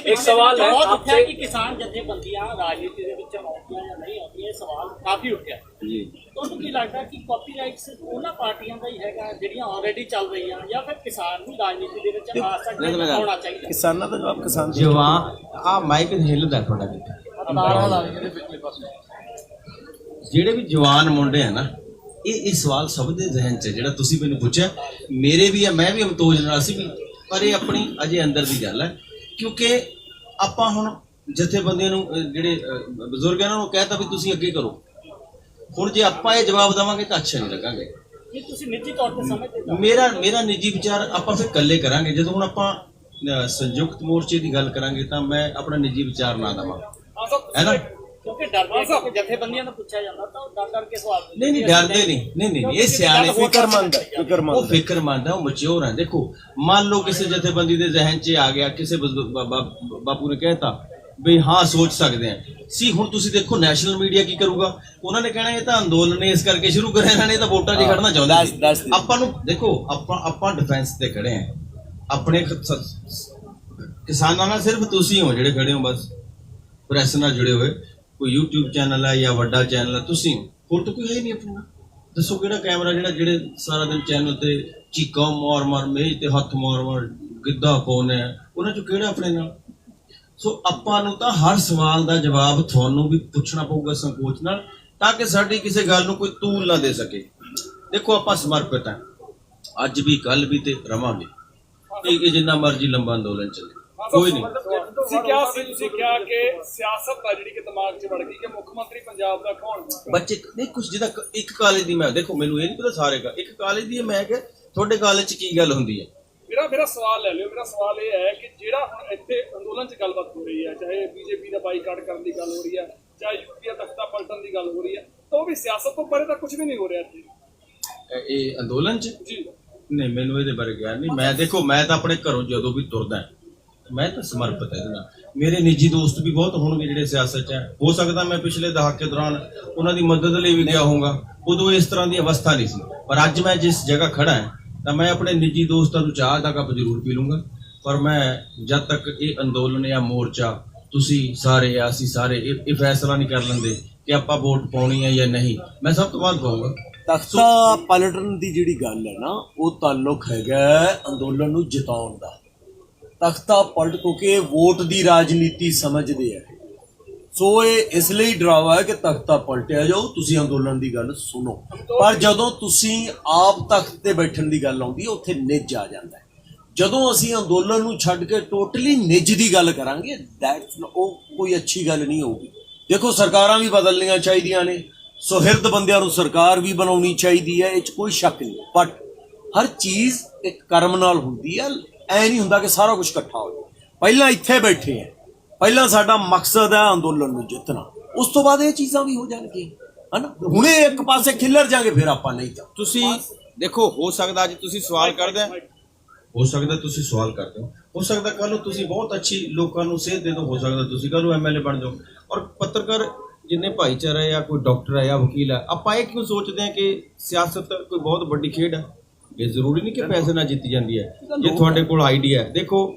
एक सवाल है आपसे कि किसान जथेबंदियां राजनीति ਦੇ ਵਿੱਚ ਆਉਂਦੀਆਂ ਜਾਂ ਨਹੀਂ ਆਉਂਦੀਆਂ, ਇਹ ਸਵਾਲ ਕਾਫੀ ਉੱਠਿਆ ਜੀ। ਤੁਹਾਨੂੰ ਕੀ ਲੱਗਦਾ ਕਿ ਕਾਪੀਰਾਈਟ ਸਿਰਫ ਉਹਨਾਂ ਪਾਰਟੀਆਂ ਦਾ ਹੀ ਹੈਗਾ ਜਿਹੜੀਆਂ ਆਲਰੇਡੀ ਚੱਲ ਰਹੀਆਂ, ਜਾਂ ਫਿਰ ਕਿਸਾਨ ਵੀ ਰਾਜਨੀਤੀ ਦੇ ਵਿੱਚ ਆ ਸਕਦੇ ਹੋਣਾ ਚਾਹੀਦਾ? किसानों का जवाब किसान ਜਵਾਨ ਆ ਮਾਈਕ ਹਿੱਲਦਾ ਤੁਹਾਡਾ ਕਿਤੇ, ਜਿਹੜੇ ਵੀ ਜਵਾਨ ਮੁੰਡੇ ਆ ਨਾ, ਇਹ ਸਵਾਲ ਸਭ ਦੇ ਜ਼ਿਹਨ 'ਚ ਜਿਹੜਾ ਤੁਸੀਂ ਮੈਨੂੰ ਪੁੱਛਿਆ, ਮੇਰੇ ਵੀ ਆ, ਮੈਂ ਵੀ ਅਮਤੋਜ ਨਾਲ ਸੀ ਵੀ, ਪਰ ਇਹ ਆਪਣੀ ਅਜੇ ਅੰਦਰ ਦੀ ਗੱਲ ਹੈ। ਕਿਉਂਕਿ ਆਪਾਂ ਹੁਣ ਜਥੇਬੰਦੀਆਂ ਨੂੰ ਜਿਹੜੇ ਬਜ਼ੁਰਗਾਂ ਨੂੰ ਕਹਿਤਾ ਵੀ ਤੁਸੀਂ ਅੱਗੇ ਕਰੋ, ਹੁਣ ਜੇ ਆਪਾਂ ਇਹ ਜਵਾਬ ਦੇਵਾਂਗੇ ਤਾਂ ਅੱਛਾ ਨਹੀਂ ਲੱਗਾਂਗੇ। ਇਹ ਤੁਸੀਂ ਨਿੱਜੀ ਤੌਰ ਤੇ ਸਮਝਦੇ ਹੋ? ਮੇਰਾ ਨਿੱਜੀ ਵਿਚਾਰ ਆਪਾਂ ਫਿਰ ਇਕੱਲੇ ਕਰਾਂਗੇ। ਜਦੋਂ ਹੁਣ ਆਪਾਂ ਸੰਯੁਕਤ ਮੋਰਚੇ ਦੀ ਗੱਲ ਕਰਾਂਗੇ ਤਾਂ ਮੈਂ ਆਪਣਾ ਨਿੱਜੀ ਵਿਚਾਰ ਨਾ ਦੇਵਾਂ, ਹੈ ਨਾ। ਕਿਉਂਕਿ ਡਰਦੇ ਕਿ ਜਥੇਬੰਦੀਆਂ ਨੂੰ ਪੁੱਛਿਆ ਜਾਂਦਾ ਤਾਂ ਉਹ ਡਰ ਕੇ ਸਵਾਲ ਨਹੀਂ ਡਰਦੇ ਨਹੀਂ, ਇਹ ਸਿਆਣੇ फिक्रमंद ਉਹ ਫਿਕਰਮੰਦ ਹੈ, ਉਹ ਮੈਚੁਰ ਹੈ। ਦੇਖੋ ਮੰਨ ਲਓ ਕਿਸੇ ਜਥੇਬੰਦੀ ਦੇ ਜ਼ਿਹਨ 'ਚ ਆ ਗਿਆ, ਕਿਸੇ ਬਾਪੂ ਨੇ ਕਹਿਤਾ ਵੀ ਹਾਂ ਸੋਚ ਸਕਦੇ ਆ ਸੀ। ਹੁਣ ਤੁਸੀਂ ਦੇਖੋ ਨੈਸ਼ਨਲ ਮੀਡੀਆ ਕੀ ਕਰੂਗਾ, ਉਹਨਾਂ ਨੇ ਕਹਿਣਾ ਇਹ ਤਾਂ ਅੰਦੋਲਨ ਨੇ ਇਸ ਕਰਕੇ ਸ਼ੁਰੂ ਕਰਿਆ, ਇਹਨਾਂ ਨੇ ਤਾਂ ਵੋਟਾਂ 'ਚ ਖੜਨਾ ਚਾਹੁੰਦੇ ਸੀ। ਆਪਾਂ ਨੂੰ ਦੇਖੋ ਆਪਾਂ ਡਿਫੈਂਸ ਤੇ ਖੜੇ ਆ, ਆਪਣੇ ਕਿਸਾਨਾਂ ਨਾਲ ਸਿਰਫ ਤੁਸੀਂ ਹੋ ਜਿਹੜੇ ਖੜੇ ਹੋ, ਬਸ ਪ੍ਰੈਸ ਨਾਲ ਜੁੜੇ ਹੋਏ। ਕੋਈ YouTube ਚੈਨਲ ਹੈ ਜਾਂ ਵੱਡਾ ਚੈਨਲ ਹੈ, ਤੁਸੀਂ ਹੋਰ ਤਾਂ ਕੋਈ ਹੈ ਨਹੀਂ ਆਪਣਾ। ਦੱਸੋ ਕਿਹੜਾ ਕੈਮਰਾ ਜਿਹੜੇ ਸਾਰਾ ਦਿਨ ਚੈਨਲ ਤੇ ਚੀਕਾਂ ਮਾਰ ਮੇਜ਼ ਤੇ ਹੱਥ ਮਾਰ ਗਿੱਧਾ ਪਾਉਂਦੇ ਆ, ਉਹਨਾਂ ਚੋਂ ਕਿਹੜਾ ਆਪਣੇ ਨਾਲ। ਸੋ ਆਪਾਂ ਨੂੰ ਤਾਂ ਹਰ ਸਵਾਲ ਦਾ ਜਵਾਬ ਤੁਹਾਨੂੰ ਵੀ ਪੁੱਛਣਾ ਪਊਗਾ ਸੰਕੋਚ ਨਾਲ, ਤਾਂ ਕਿ ਸਾਡੀ ਕਿਸੇ ਗੱਲ ਨੂੰ ਕੋਈ ਤੂਲ ਨਾ ਦੇ ਸਕੇ। ਦੇਖੋ ਆਪਾਂ ਸਮਰਪਿਤ ਹਾਂ, ਅੱਜ ਵੀ ਕੱਲ ਵੀ ਤੇ ਰਵਾਂਗੇ। ਇਹ ਜਿੰਨਾ ਮਰਜ਼ੀ ਲੰਬਾ ਅੰਦੋਲਨ ਚੱਲੇ, ਕੋਈ ਨਹੀਂ। ਤੁਸੀਂ ਕਿਹਾ ਕਿ ਸਿਆਸਤ ਦਾ ਜਿਹੜੀ ਕਿ ਦਿਮਾਗ 'ਚ ਵੜ ਗਈ ਕਿ ਮੁੱਖ ਮੰਤਰੀ ਪੰਜਾਬ ਦਾ ਕੌਣ? ਬੱਚੇ ਨਹੀਂ ਕੁਝ ਜਿਹਦਾ ਇੱਕ ਕਾਲਜ ਦੀ, ਮੈਂ ਦੇਖੋ ਮੈਨੂੰ ਇਹ ਨਹੀਂ ਪਤਾ ਸਾਰੇ ਇੱਕ ਕਾਲਜ ਦੀ ਹੈ, ਮੈਂ ਕਿ ਤੁਹਾਡੇ ਕਾਲਜ 'ਚ ਕੀ ਗੱਲ ਹੁੰਦੀ ਹੈ। ਮੇਰਾ ਸਵਾਲ ਲੈ ਲਿਓ। ਮੇਰਾ ਸਵਾਲ ਇਹ ਹੈ ਕਿ ਜਿਹੜਾ ਹੁਣ ਇੱਥੇ ਅੰਦੋਲਨ 'ਚ ਗੱਲਬਾਤ ਹੋ ਰਹੀ ਹੈ, ਚਾਹੇ ਬੀਜੇਪੀ ਦਾ ਬਾਈਕਾਟ ਕਰਨ ਦੀ ਗੱਲ ਹੋ ਰਹੀ ਹੈ, ਚਾਹੇ ਯੂਪੀ ਦਾ ਤਖਤਾ ਪਲਟਣ ਦੀ ਗੱਲ ਹੋ ਰਹੀ ਹੈ, ਤਾਂ ਉਹ ਵੀ ਸਿਆਸਤ ਤੋਂ ਪਰੇ ਤਾਂ ਕੁਝ ਵੀ ਨਹੀਂ ਹੋ ਰਿਹਾ ਇੱਥੇ ਇਹ ਅੰਦੋਲਨ 'ਚ ਜੀ। ਨਹੀਂ, ਮੈਨੂੰ ਇਹਦੇ ਬਾਰੇ ਗਿਆਨ ਨਹੀਂ। ਮੈਂ ਦੇਖੋ ਮੈਂ ਤਾਂ ਆਪਣੇ ਘਰੋਂ ਜਦੋਂ ਵੀ ਤੁਰਦਾ ਮੈਂ ਤਾਂ ਸਮਰਪਿਤ ਹਾਂ ਇਹਦੇ ਨਾਲ। ਮੇਰੇ ਨਿੱਜੀ ਦੋਸਤ ਵੀ ਬਹੁਤ ਹੋਣਗੇ ਜਿਹੜੇ ਸਿਆਸਤ 'ਚ ਹੈ, ਹੋ ਸਕਦਾ ਮੈਂ ਪਿਛਲੇ ਦਹਾਕੇ ਦੌਰਾਨ ਉਹਨਾਂ ਦੀ ਮਦਦ ਲਈ ਵੀ ਗਿਆ ਹੋਊਗਾ, ਉਦੋਂ ਇਸ ਤਰ੍ਹਾਂ ਦੀ ਅਵਸਥਾ ਨਹੀਂ ਸੀ। ਪਰ ਅੱਜ ਮੈਂ ਜਿਸ ਜਗ੍ਹਾ ਖੜਾ ਹਾਂ ਤਾਂ ਮੈਂ ਆਪਣੇ ਨਿੱਜੀ ਦੋਸਤਾਂ ਨੂੰ ਚਾਹ ਦਾ ਕੱਪ ਜ਼ਰੂਰ ਪੀ ਲੂੰਗਾ, ਪਰ ਮੈਂ ਜਦ ਤੱਕ ਇਹ ਅੰਦੋਲਨ ਜਾਂ ਮੋਰਚਾ ਤੁਸੀਂ ਸਾਰੇ ਜਾਂ ਅਸੀਂ ਸਾਰੇ ਇਹ ਫੈਸਲਾ ਨਹੀਂ ਕਰ ਲੈਂਦੇ ਕਿ ਆਪਾਂ ਵੋਟ ਪਾਉਣੀ ਹੈ ਜਾਂ ਨਹੀਂ, ਮੈਂ ਸਭ ਤੋਂ ਬਾਅਦ ਪਾਊਂਗਾ। ਤਖਤਾ ਪਲਟਣ ਦੀ ਜਿਹੜੀ ਗੱਲ ਹੈ ਨਾ, ਉਹ ਤਾਲੁਕ ਹੈਗਾ ਅੰਦੋਲਨ ਨੂੰ ਜਿਤਾਉਣ ਦਾ। ਤਖਤਾ ਪਲਟ ਕਿਉਂਕਿ ਵੋਟ ਦੀ ਰਾਜਨੀਤੀ ਸਮਝਦੇ ਆ, ਸੋ ਇਹ ਇਸ ਲਈ ਡਰਾਵਾ ਹੈ ਕਿ ਤਖਤਾ ਪਲਟਿਆ ਜਾਓ, ਤੁਸੀਂ ਅੰਦੋਲਨ ਦੀ ਗੱਲ ਸੁਣੋ। ਪਰ ਜਦੋਂ ਤੁਸੀਂ ਆਪ ਤਖਤ ਤੇ ਬੈਠਣ ਦੀ ਗੱਲ ਆਉਂਦੀ ਹੈ, ਉੱਥੇ ਨਿੱਜ ਆ ਜਾਂਦਾ ਹੈ। ਜਦੋਂ ਅਸੀਂ ਅੰਦੋਲਨ ਨੂੰ ਛੱਡ ਕੇ ਟੋਟਲੀ ਨਿੱਜ ਦੀ ਗੱਲ ਕਰਾਂਗੇ, ਦੈਟਸ ਉਹ ਕੋਈ ਅੱਛੀ ਗੱਲ ਨਹੀਂ ਹੋਊਗੀ। ਦੇਖੋ, ਸਰਕਾਰਾਂ ਵੀ ਬਦਲਣੀਆਂ ਚਾਹੀਦੀਆਂ ਨੇ, ਸੁਹਿਰਦ ਬੰਦਿਆਂ ਨੂੰ ਸਰਕਾਰ ਵੀ ਬਣਾਉਣੀ ਚਾਹੀਦੀ ਹੈ, ਇਹ 'ਚ ਕੋਈ ਸ਼ੱਕ ਨਹੀਂ। ਬਟ ਹਰ ਚੀਜ਼ ਇੱਕ ਕਰਮ ਨਾਲ ਹੁੰਦੀ ਹੈ, ਐ ਨਹੀਂ ਹੁੰਦਾ ਕਿ ਸਾਰਾ ਕੁਝ ਇਕੱਠਾ ਹੋ ਜਾਏ। ਪਹਿਲਾਂ ਇੱਥੇ ਬੈਠੇ ਆ, ਪਹਿਲਾਂ ਸਾਡਾ ਮਕਸਦ ਹੈ ਅੰਦੋਲਨ ਨੂੰ ਜਿੱਤਣਾ, ਉਸ ਤੋਂ ਬਾਅਦ ਇਹ ਚੀਜ਼ਾਂ ਵੀ ਹੋ ਜਾਣਗੀਆਂ, ਹਨਾ। ਹੁਣੇ ਇੱਕ ਪਾਸੇ ਖਿੱਲਰ ਜਾਗੇ, ਫਿਰ ਆਪਾਂ ਨਹੀਂ ਤਾਂ। ਤੁਸੀਂ ਦੇਖੋ, ਹੋ ਸਕਦਾ ਅੱਜ ਤੁਸੀਂ ਸਵਾਲ ਕਰਦੇ ਆ, ਹੋ ਸਕਦਾ ਤੁਸੀਂ ਸਵਾਲ ਕਰਦੇ ਹੋ ਸਕਦਾ ਕੱਲ ਨੂੰ ਤੁਸੀਂ ਬਹੁਤ ਅੱਛੀ ਲੋਕਾਂ ਨੂੰ ਸੇਧ ਦੇ ਦਿਓ, ਹੋ ਸਕਦਾ ਤੁਸੀਂ ਕੱਲ ਨੂੰ ਐਮਐਲਏ ਬਣ ਜਾਓ। ਔਰ ਪੱਤਰਕਾਰ ਜਿੰਨੇ ਭਾਈਚਾਰਾ ਹੈ ਜਾਂ ਕੋਈ ਡਾਕਟਰ ਹੈ ਜਾਂ ਵਕੀਲ ਹੈ, ਆਪਾਂ ਇਹ ਕਿਉਂ ਸੋਚਦੇ ਹਾਂ ਕਿ ਸਿਆਸਤ ਕੋਈ ਬਹੁਤ ਵੱਡੀ ਖੇਡ ਹੈ? ਇਹ ਜ਼ਰੂਰੀ ਨਹੀਂ ਕਿ ਪੈਸੇ ਨਾਲ ਜਿੱਤੀ ਜਾਂਦੀ ਹੈ। ਜੇ ਤੁਹਾਡੇ ਕੋਲ ਆਈਡੀਆ ਹੈ, ਦੇਖੋ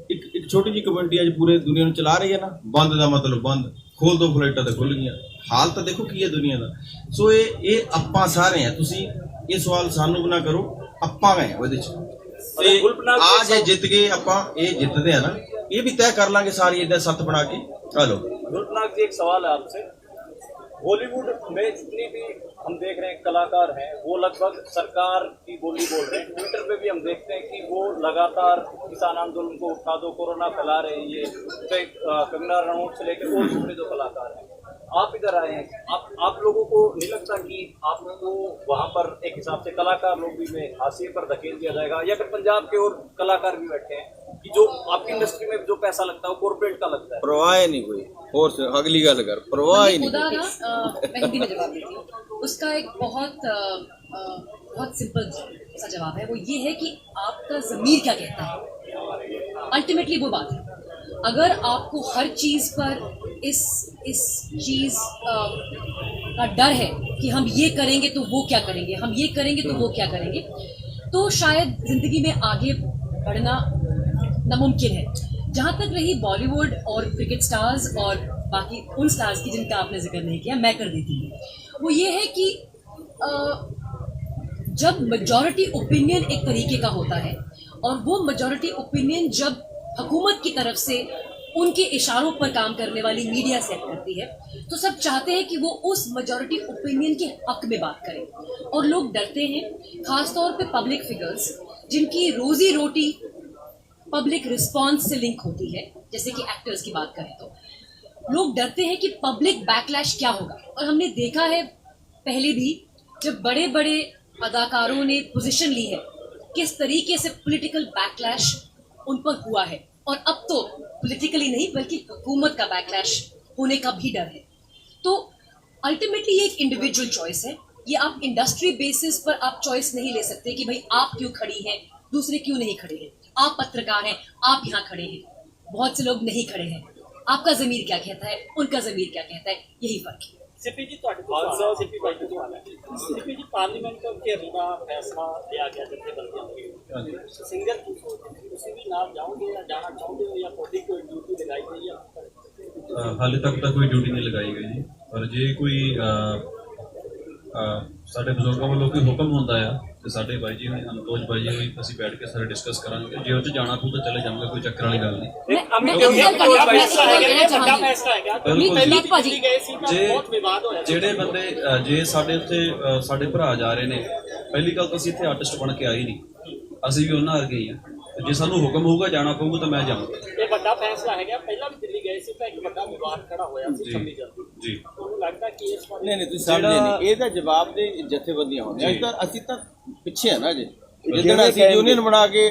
ਇੱਕ ਛੋਟੀ ਜਿਹੀ ਕਮੇਟੀ ਅੱਜ ਪੂਰੇ ਦੁਨੀਆ ਨੂੰ ਚਲਾ ਰਹੀ ਹੈ ਨਾ, ਬੰਦ ਦਾ ਮਤਲਬ ਬੰਦ, ਖੋਲ ਦੋ ਫਲਾਈਟਾਂ ਤਾਂ ਖੁੱਲ ਗਈਆਂ, ਹਾਲ ਤਾਂ ਦੇਖੋ ਕੀ ਹੈ ਦੁਨੀਆ ਦਾ। ਸੋ ਇਹ ਆਪਾਂ ਸਾਰੇ ਆ, ਤੁਸੀਂ ਇਹ ਸਵਾਲ ਸਾਨੂੰ ਵੀ ਨਾ ਕਰੋ, ਆਪਾਂ ਗਏ ਉਹਦੇ ਚ ਤੇ ਆ ਜੇ ਜਿੱਤ ਗਏ ਆਪਾਂ, ਇਹ ਜਿੱਤਦੇ ਆ ना, ये भी तय कर लांगे सारी इधर सत बना के। हेलो गुरुनाथ जी, एक सवाल है आपसे। बॉलीवुड में जितनी भी हम देख रहे हैं कलाकार हैं, वो लगभग सरकार की बोली बोल रहे हैं। ट्विटर पे भी हम देखते हैं कि वो लगातार किसान आंदोलन को उठा दो, कोरोना फैला रहे हैं, ये कंगना रनौत से लेकर और दूसरे जो कलाकार हैं। आप इधर आए हैं, आप लोगों को नहीं लगता कि आपको वहाँ पर एक हिसाब से कलाकार लोग भी में हाशिए पर धकेल दिया जाएगा, या फिर पंजाब के और कलाकार भी बैठे हैं कि जो आपकी इंडस्ट्री में जो पैसा लगता है वो कॉर्पोरेट का लगता है? परवाह नहीं कोई, और अगली गल कर, परवाह ही नहीं। मैं हिंदी में जवाब देती हूँ। उसका एक बहुत सिंपल सा जवाब है, वो ये है कि आपका ज़मीर क्या कहता है। अल्टीमेटली वो बात है, अगर आपको हर चीज़ पर इस चीज़ का डर है कि हम ये करेंगे तो वो क्या करेंगे, हम ये करेंगे तो वो क्या करेंगे, तो शायद ज़िंदगी में आगे बढ़ना नामुमकिन है। जहाँ तक रही बॉलीवुड और क्रिकेट स्टार्स और बाकी उन स्टार्स की जिनका आपने जिक्र नहीं किया, मैं कर देती हूँ, वो ये है कि जब मेजॉरिटी ओपिनियन एक तरीके का होता है और वो मेजॉरिटी ओपिनियन जब हुकूमत की तरफ से उनके इशारों पर काम करने वाली मीडिया सेट करती है, तो सब चाहते हैं कि वो उस मेजॉरिटी ओपिनियन के हक में बात करें। और लोग डरते हैं, खासतौर पे पब्लिक फिगर्स जिनकी रोजी रोटी पब्लिक रिस्पॉन्स से लिंक होती है, जैसे कि एक्टर्स की बात करें तो लोग डरते हैं कि पब्लिक बैकलैश क्या होगा। और हमने देखा है पहले भी, जब बड़े बड़े अदाकारों ने पोजीशन ली है, किस तरीके से पॉलिटिकल बैकलैश उन पर हुआ है। और अब तो पॉलिटिकली नहीं बल्कि हुकूमत का बैकलैश होने का भी डर है। तो अल्टीमेटली ये एक इंडिविजुअल चॉइस है, ये आप इंडस्ट्री बेसिस पर आप चॉइस नहीं ले सकते कि भाई आप क्यों खड़ी हैं, दूसरे क्यों नहीं खड़े हैं। आप पत्रकार हैं, आप यहाँ खड़े हैं, बहुत से लोग नहीं खड़े हैं। आपका ज़मीर क्या कहता है, उनका ज़मीर क्या कहता है, यही फर्क है। सीपी जी, सीपी जी, पार्लीमेंट के बिना फैसला लिया गया जत्थेबंदियां, सिंगल किसी भी नाम जाओगे या जाना चाहोगे, या कोई ड्यूटी लगाई गई है? हाले तक तो कोई ड्यूटी नहीं लगाई गई जी, पर जे कोई ਸਾਡੇ ਬਜ਼ੁਰਗਾਂ ਵੱਲੋਂ ਕੋਈ ਹੁਕਮ ਹੁੰਦਾ ਆ ਤੇ ਸਾਡੇ ਬਾਈ ਜੀ ਹੋਈ, ਅਨਤੋਜ ਬਾਈ ਜੀ ਹੋਈ, ਅਸੀਂ ਬੈਠ ਕੇ ਸਾਰੇ ਡਿਸਕਸ ਕਰਾਂਗੇ। ਜੇ ਉਹ 'ਚ ਜਾਣਾ ਪਊ ਤਾਂ ਚਲੇ ਜਾਵਾਂਗੇ, ਕੋਈ ਚੱਕਰ ਵਾਲੀ ਗੱਲ ਨਹੀਂ। ਜਿਹੜੇ ਬੰਦੇ ਜੇ ਸਾਡੇ ਉੱਥੇ ਸਾਡੇ ਭਰਾ ਜਾ ਰਹੇ ਨੇ, ਪਹਿਲੀ ਗੱਲ ਤਾਂ ਅਸੀਂ ਇੱਥੇ ਆਰਟਿਸਟ ਬਣ ਕੇ ਆਏ ਨਹੀਂ, ਅਸੀਂ ਵੀ ਉਹਨਾਂ ਵਰਗੇ ਹੀ ਆ। ਜੇ ਸਾਨੂੰ ਹੁਕਮ ਹੋਊਗਾ ਜਾਣਾ ਪਊਗਾ ਤਾਂ ਮੈਂ ਜਾਵਾਂਗਾ। ਇਹ ਵੱਡਾ ਫੈਸਲਾ ਹੈਗਾ, ਪਹਿਲਾਂ ਵੀ ਦਿੱਲੀ ਗਏ ਸੀ ਤਾਂ ਇੱਕ ਵੱਡਾ ਵਿਵਾਦ ਖੜਾ ਹੋਇਆ ਸੀ 26 ਜਨਵਰੀ ਜੀ। ਤੁਹਾਨੂੰ ਲੱਗਦਾ ਕਿ ਇਸ ਵਾਰ ਨਹੀਂ ਤੁਸੀਂ ਸਮਝੇ ਨਹੀਂ, ਇਹਦਾ ਜਵਾਬ ਦੇ ਜਥੇਬੰਦੀਆਂ ਹੋਣੀਆਂ। ਅਸੀਂ ਤਾਂ ਪਿੱਛੇ ਆ ਨਾ ਜੀ, ਜਿੱਦਣ ਅਸੀਂ ਯੂਨੀਅਨ ਬਣਾ ਕੇ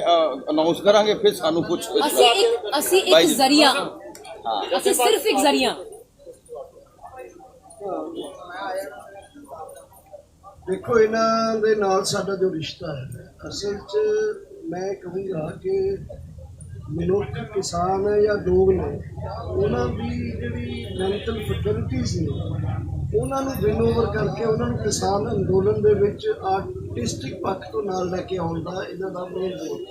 ਅਨਾਉਂਸ ਕਰਾਂਗੇ ਫਿਰ ਸਾਨੂੰ ਕੁਝ ਅਸੀਂ ਇੱਕ ਜ਼ਰੀਆ, ਅਸੀਂ ਸਿਰਫ ਇੱਕ ਜ਼ਰੀਆ। ਦੇਖੋ, ਇਹਨਾਂ ਦੇ ਨਾਲ ਸਾਡਾ ਜੋ ਰਿਸ਼ਤਾ ਹੈ, ਅਸਲ 'ਚ मैं कहूँगा कि ਮਨੁੱਖ ਕਿਸਾਨ ਹੈ ਜਾਂ ਲੋਕ ਨੇ, ਉਹਨਾਂ ਦੀ ਜਿਹੜੀ ਮੈਂਟਲ ਫੈਸਿਲਿਟੀਜ਼ ਨੇ ਉਹਨਾਂ ਨੂੰ ਵਿਨ ਓਵਰ ਕਰਕੇ ਉਹਨਾਂ ਨੂੰ ਕਿਸਾਨ ਅੰਦੋਲਨ ਦੇ ਵਿੱਚ ਆਰਟਿਸਟਿਕ ਪੱਖ ਤੋਂ ਨਾਲ ਲੈ ਕੇ ਆਉਣ ਦਾ ਇਹਨਾਂ ਦਾ ਮੇਨ ਗੋਲ।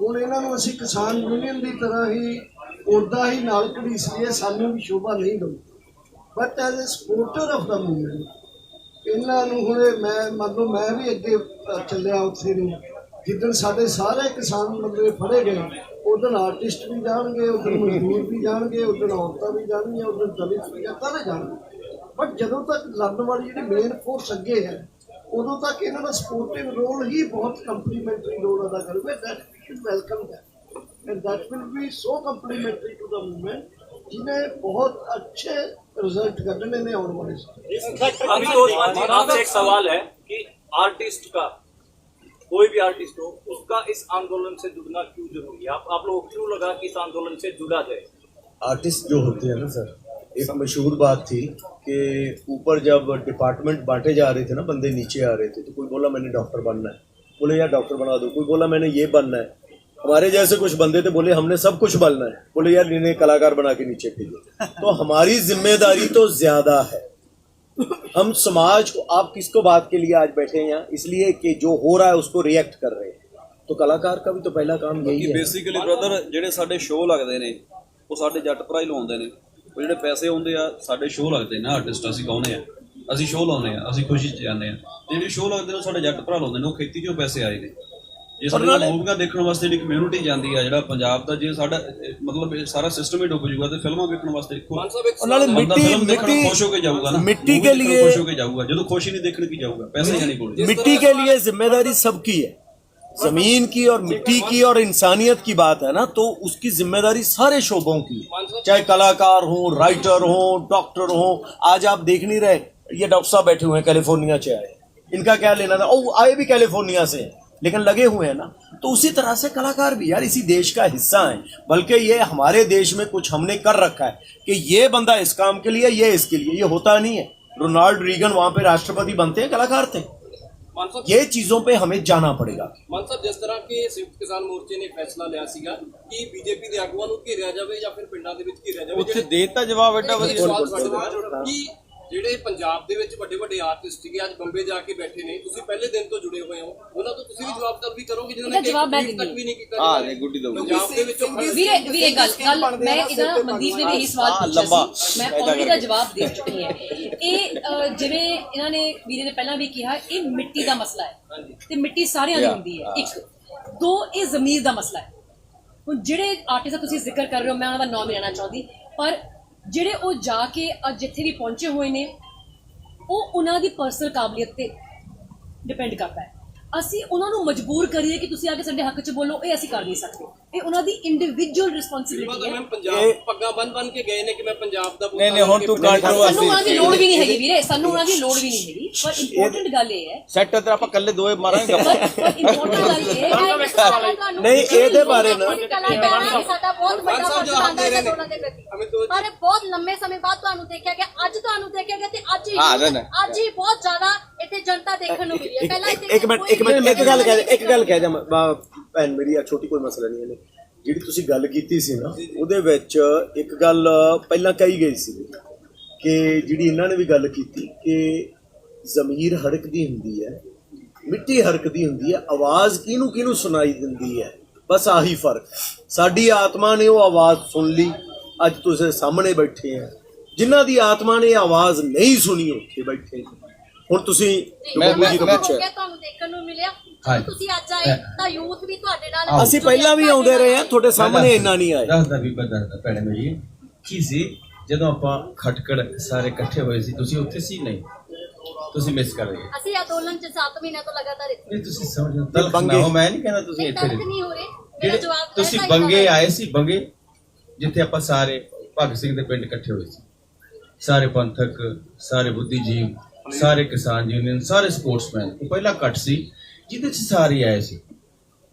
ਹੁਣ ਇਹਨਾਂ ਨੂੰ ਅਸੀਂ ਕਿਸਾਨ ਯੂਨੀਅਨ ਦੀ ਤਰ੍ਹਾਂ ਹੀ ਉੱਦਾਂ ਹੀ ਨਾਲ ਘੜੀਸ ਲਈਏ, ਸਾਨੂੰ ਵੀ ਸ਼ੋਭਾ ਨਹੀਂ ਦਊ। But as a supporter of the movement ਇਹਨਾਂ ਨੂੰ ਹੁਣ ਮੈਂ ਮੰਨ ਲਓ ਮੈਂ ਵੀ ਅੱਗੇ ਚੱਲਿਆ ਉੱਥੇ ਨੂੰ, ਜਿੱਦਣ ਸਾਡੇ ਸਾਰੇ ਕਿਸਾਨ ਬੰਦੇ ਫੜੇ ਗਏ ਉਦੋਂ ਆਰਟਿਸਟ ਵੀ ਜਾਣਗੇ, ਉਦੋਂ ਮਜ਼ਦੂਰ ਵੀ ਜਾਣਗੇ, ਉਦੋਂ ਔਰਤਾਂ ਵੀ ਜਾਣਗੀਆਂ, ਉਦੋਂ ਦਲਿਤ ਵੀ ਸਾਰੇ ਜਾਣਗੇ। ਬਟ ਜਦੋਂ ਤੱਕ ਲੜਨ ਵਾਲੀ ਜਿਹੜੀ ਮੇਨ ਫੋਰਸ ਅੱਗੇ ਹੈ ਉਦੋਂ ਤੱਕ ਇਹਨਾਂ ਦਾ ਸਪੋਰਟਿਵ ਰੋਲ ਹੀ ਬਹੁਤ ਕੰਪਲੀਮੈਂਟਰੀ ਰੋਲ ਅਦਾ ਕਰੂਗਾ। That should welcome that and that will be so complementary to the movement, ਜਿਹਨੇ ਬਹੁਤ अच्छे रिजल्ट करने में आने वाले अभी तो आपसे एक सवाल है कि आर्टिस्ट का, कोई भी आर्टिस्ट हो, उसका इस आंदोलन से जुड़ना क्यों जरूरी है? आप लोगों को क्यों लगा कि इस आंदोलन से जुड़ा जाए? आर्टिस्ट जो होते हैं ना सर, एक मशहूर बात थी कि ऊपर जब डिपार्टमेंट बांटे जा रहे थे ना, बंदे नीचे आ रहे थे, तो कोई बोला मैंने डॉक्टर बनना है, बोले यार डॉक्टर बना दो। कोई बोला मैंने ये बनना है, हमारे जैसे कुछ बंदे थे बोले हमने सब कुछ बनना है, बोले यार इन्हें कलाकार बना के नीचे भेजो। तो हमारी जिम्मेदारी तो ज्यादा है। हम समाज को, आप किसको बात के लिए आज बैठे हैं यहाँ? इसलिए कि जो हो रहा है उसको रिएक्ट कर रहे हैं। तो कलाकार का भी तो पहला काम यही है। ਬੇਸਿਕਲੀ ਬ੍ਰਦਰ ਜਿਹੜੇ ਸਾਡੇ ਸ਼ੋਅ ਲੱਗਦੇ ਨੇ ਉਹ ਸਾਡੇ ਜੱਟ ਭਰਾ ਹੀ ਲਾਉਂਦੇ ਨੇ। ਉਹ ਜਿਹੜੇ ਪੈਸੇ ਆਉਂਦੇ ਆ ਸਾਡੇ ਸ਼ੋਅ ਲੱਗਦੇ ਨੇ, ਆਰਟਿਸਟ ਅਸੀਂ ਗਾਉਂਦੇ ਆ, ਅਸੀਂ ਸ਼ੋਅ ਲਾਉਂਦੇ ਆ, ਅਸੀਂ ਖੁਸ਼ੀ 'ਚ ਜਾਂਦੇ ਆ। ਤੇ ਜਿਹੜੇ ਸ਼ੋਅ ਲੱਗਦੇ ਨੇ ਉਹ ਸਾਡੇ ਜੱਟ ਭਰਾ ਲਾਉਂਦੇ ਨੇ, ਉਹ ਖੇਤੀ 'ਚੋਂ ਪੈਸੇ ਆਏ ਨੇ। ਜੇ ਸਾਡੇ ਮੂਵੀਆਂ ਦੇਖਣ ਵਾਸਤੇ ਜਿਹੜੀ ਕਮਿਊਨਿਟੀ ਜਾਂਦੀ ਆ ਜਿਹੜਾ ਪੰਜਾਬ ਦਾ, ਜੇ ਸਾਡਾ ਮਤਲਬ ਸਾਰਾ ਸਿਸਟਮ ਹੀ ਡੁੱਬ ਜੂਗਾ ਤੇ ਫਿਲਮਾਂ ਵੇਖਣ ਵਾਸਤੇ ਨਾਲੇ ਮਿੱਟੀ ਖੁਸ਼ ਹੋ ਕੇ ਜਾਊਗਾ ਨਾ, मिट्टी के लिए ਖੁਸ਼ ਹੋ ਕੇ ਜਾਊਗਾ। ਜਦੋਂ ਖੁਸ਼ ਹੀ ਨਹੀਂ ਦੇਖਣ ਕੀ ਜਾਊਗਾ, ਪੈਸੇ ਜਾਨੀ ਕੋਲ। मिट्टी के लिए जिम्मेदारी सबकी है, जमीन की और मिट्टी की और इंसानियत की बात है ना, तो उसकी जिम्मेदारी सारे शोबों की, चाहे कलाकार हो, राइटर हो, डॉक्टर हो। आज आप देख नहीं रहे, ये डॉक्टर साहब बैठे हुए हैं कैलिफोर्निया से आए, इनका क्या लेना था? ओ आए भी कैलिफोर्निया से लेकिन लगे हुए हैं ना। तो उसी तरह से कलाकार भी यार इसी देश का हिस्सा है, बल्कि ये हमारे देश में कुछ हमने कर रखा है कि ये बंदा इस काम के लिए, ये इसके लिए। ये होता नहीं है। रोनाल्ड रीगन वहां पे राष्ट्रपति बनते हैं, कलाकार थे। ये चीजों पे हमें जाना पड़ेगा। ਮਾਨ ਸਾਹਿਬ, ਜਿਸ ਤਰ੍ਹਾਂ ਕਿ ਸੰਯੁਕਤ ਕਿਸਾਨ ਮੋਰਚੇ ਨੇ ਫੈਸਲਾ ਲਿਆ ਸੀਗਾ ਕਿ ਬੀਜੇਪੀ ਦੇ ਆਗੂਆਂ ਨੂੰ ਘੇਰਿਆ ਜਾਵੇ ਜਾਂ ਫਿਰ ਪਿੰਡਾਂ ਦੇ ਵਿੱਚ ਘੇਰਿਆ ਜਾਵੇ, ਉੱਥੇ ਦੇਤਾ ਜਵਾਬ ਐਡਾ ਵਧੀਆ ਕਿ ਜਿਹੜੇ ਪੰਜਾਬ ਦੇ ਵਿੱਚ ਵੱਡੇ ਵੱਡੇ ਆਰਟਿਸਟ ਸੀਗੇ ਅੱਜ ਬੰਬੇ ਜਾ ਕੇ ਬੈਠੇ ਨੇ, ਤੁਸੀਂ ਪਹਿਲੇ ਦਿਨ ਤੋਂ ਜੁੜੇ ਹੋਏ ਹੋ, ਉਹਨਾਂ ਤੋਂ ਤੁਸੀਂ ਵੀ ਜਵਾਬ ਤਲਬੀ ਕਰੋਗੇ ਜਿਨ੍ਹਾਂ ਨੇ ਤੱਕ ਵੀ ਨਹੀਂ ਕੀਤਾ। ਹਾਂ ਨੇ ਗੁੱਡੀ ਦੋ ਪੰਜਾਬ ਦੇ ਵਿੱਚੋਂ ਵੀਰੇ ਗੱਲ ਮੈਂ ਇਹਦਾ ਮਨਦੀਪ ਨੇ ਵੀ ਇਹੀ ਸਵਾਲ ਪੁੱਛਿਆ ਸੀ, ਮੈਂ ਆਲਰੇਡੀ ਦਾ ਜਵਾਬ ਦੇ ਚੁੱਕੀ ਹਾਂ। ਇਹ ਜਿਵੇਂ ਇਹਨਾਂ ਨੇ ਵੀਰੇ ਨੇ ਪਹਿਲਾਂ ਵੀ ਕਿਹਾ, ਇਹ ਮਿੱਟੀ ਦਾ ਮਸਲਾ ਹੈ ਤੇ ਮਿੱਟੀ ਸਾਰਿਆਂ ਦੀ ਹੁੰਦੀ ਹੈ। ਇੱਕ ਦੋ, ਇਹ ਜ਼ਮੀਰ ਦਾ ਮਸਲਾ ਹੈ। ਹੁਣ ਜਿਹੜੇ ਆਰਟਿਸਟ ਤੁਸੀਂ ਜ਼ਿਕਰ ਕਰ ਰਹੇ ਹੋ, ਮੈਂ ਉਹਨਾਂ ਦਾ ਨਾਮ ਨਹੀਂ ਲੈਣਾ ਚਾਹੁੰਦੀ, ਪਰ ਜਿਹੜੇ ਉਹ ਜਾ ਕੇ ਅੱਜ ਜਿੱਥੇ ਵੀ ਪਹੁੰਚੇ ਹੋਏ ਨੇ ਉਹ ਉਹਨਾਂ ਦੀ ਪਰਸਨਲ ਕਾਬਲੀਅਤ ਤੇ ਡਿਪੈਂਡ ਕਰਦਾ ਹੈ। ਅਸੀਂ ਉਹਨਾਂ ਨੂੰ ਮਜਬੂਰ ਕਰੀਏ ਕਿ ਤੁਸੀਂ ਆ ਕੇ ਸਾਡੇ ਹੱਕ 'ਚ ਬੋਲੋ, ਇਹ ਅਸੀਂ ਕਰ ਨਹੀਂ ਸਕਦੇ। ਇਹ ਉਹਨਾਂ ਦੀ ਇੰਡੀਵਿਜੂਅਲ ਰਿਸਪੌਂਸਿਬਿਲਿਟੀ ਹੈ। ਪੰਜਾਬ ਪੱਗਾਂ ਬੰਨ ਕੇ ਗਏ ਨੇ ਕਿ ਮੈਂ ਪੰਜਾਬ ਦਾ ਨਹੀਂ ਹੁਣ ਤੂੰ ਕੰਟਰੋਵਰਸੀ, ਸਾਨੂੰ ਉਹਨਾਂ ਦੀ ਲੋੜ ਵੀ ਨਹੀਂ ਹੈਗੀ ਵੀਰੇ, ਸਾਨੂੰ ਉਹਨਾਂ ਦੀ ਲੋੜ ਵੀ ਨਹੀਂ ਹੈਗੀ। ਪਰ ਇੰਪੋਰਟੈਂਟ ਗੱਲ ਇਹ ਹੈ, ਸੈੱਟ ਤੇ ਆਪਾਂ ਕੱਲੇ ਦੋਏ ਮਾਰਾਂਗੇ। ਪਰ ਇੰਪੋਰਟੈਂਟ ਗੱਲ ਇਹ ਹੈ नहीं ਇਹਦੇ ਬਾਰੇ ਨਾ ਸਾਡਾ ਬਹੁਤ ਵੱਡਾ ਫਰਜ਼ ਬਣਦਾ ਹੈ ਦੋਨਾਂ ਦੇ ਪ੍ਰਤੀ। ਪਰ ਬਹੁਤ ਲੰਮੇ ਸਮੇਂ ਬਾਅਦ ਤੁਹਾਨੂੰ ਦੇਖਿਆ ਗਿਆ, ਅੱਜ ਤੁਹਾਨੂੰ ਦੇਖਿਆ ਗਿਆ ਤੇ ਅੱਜ ਹੀ ਬਹੁਤ ਜ਼ਿਆਦਾ ਇੱਥੇ ਜਨਤਾ ਦੇਖਣ ਨੂੰ ਮਿਲੀ ਹੈ। ਪਹਿਲਾਂ ਇੱਕ ਮਿੰਟ ਇੱਕ ਗੱਲ ਕਹਿ ਜਾ ਭੈਣ ਮੇਰੀ, ਆ ਛੋਟੀ ਕੋਈ ਮਸਲਾ ਨਹੀਂ ਹੈ। ਜਿਹੜੀ ਤੁਸੀਂ ਗੱਲ ਕੀਤੀ ਸੀ ਨਾ, ਉਹਦੇ ਵਿੱਚ ਇੱਕ ਗੱਲ ਪਹਿਲਾਂ ਕਹੀ ਗਈ ਸੀ ਕਿ ਜਿਹੜੀ ਇਹਨਾਂ ਨੇ ਵੀ ਗੱਲ ਕੀਤੀ ਕਿ ਜ਼ਮੀਰ ਹੜਕਦੀ ਹੁੰਦੀ ਹੈ, ਮਿੱਟੀ ਹਰਕਦੀ ਹੁੰਦੀ ਹੈ, ਆਵਾਜ਼ ਕਿਹਨੂੰ ਕਿਹਨੂੰ ਸੁਣਾਈ ਦਿੰਦੀ ਹੈ। ਬਸ ਆਹੀ ਫਰਕ। ਸਾਡੀ ਆਤਮਾ ਨੇ ਉਹ ਆਵਾਜ਼ ਸੁਣ ਲਈ, ਅੱਜ ਤੁਸੀਂ ਸਾਹਮਣੇ ਬੈਠੇ ਆ। ਜਿਨ੍ਹਾਂ ਦੀ ਆਤਮਾ ਨੇ ਆਵਾਜ਼ ਨਹੀਂ ਸੁਣੀ ਉੱਥੇ ਬੈਠੇ। ਹੁਣ ਤੁਸੀਂ ਤੁਹਾਨੂੰ ਦੇਖਣ ਨੂੰ ਮਿਲਿਆ, ਤੁਸੀਂ ਅੱਜ ਆਏ ਤਾਂ ਯੂਥ ਵੀ ਤੁਹਾਡੇ ਨਾਲ, ਅਸੀਂ ਪਹਿਲਾਂ ਵੀ ਆਉਂਦੇ ਰਹੇ ਆ, ਤੁਹਾਡੇ ਸਾਹਮਣੇ ਇੰਨਾ ਨਹੀਂ ਆਏ। ਦੱਸਦਾ ਵੀ ਦੱਸਦਾ ਭੈਣੇ ਮੇਰੀ ਕੀ ਸੀ, ਜਦੋਂ ਆਪਾਂ ਖਟਕੜ ਸਾਰੇ ਇਕੱਠੇ ਹੋਏ ਸੀ, ਤੁਸੀਂ ਉੱਥੇ ਸੀ? ਨਹੀਂ, ਤੁਸੀਂ ਮਿਸ ਕਰ ਰਹੇ। ਅਸੀਂ ਅੰਦੋਲਨ 'ਚ 7 ਮਹੀਨਿਆਂ ਤੋਂ ਲਗਾਤਾਰ ਇੱਥੇ। ਨਹੀਂ ਤੁਸੀਂ ਸਮਝੋ, ਤਲਖ ਨਾ ਹੋ, ਮੈਂ ਨਹੀਂ ਕਹਿੰਦਾ ਤੁਸੀਂ ਇੱਥੇ ਨਹੀਂ ਹੋ ਰਹੇ। ਮੇਰਾ ਜਵਾਬ ਤੁਸੀਂ ਬੰਗੇ ਆਏ ਸੀ, ਬੰਗੇ ਜਿੱਥੇ ਆਪਾਂ ਸਾਰੇ ਭਗਤ ਸਿੰਘ ਦੇ ਪਿੰਡ ਇਕੱਠੇ ਹੋਏ ਸੀ, ਸਾਰੇ ਪੰਥਕ, ਸਾਰੇ ਬੁੱਧੀਜੀਵ, ਸਾਰੇ ਕਿਸਾਨ ਯੂਨੀਅਨ, ਸਾਰੇ ਸਪੋਰਟਸਮੈਨ। ਉਹ ਪਹਿਲਾ ਇਕੱਠ ਸੀ ਜਿਹਦੇ 'ਚ ਸਾਰੇ ਆਏ ਸੀ।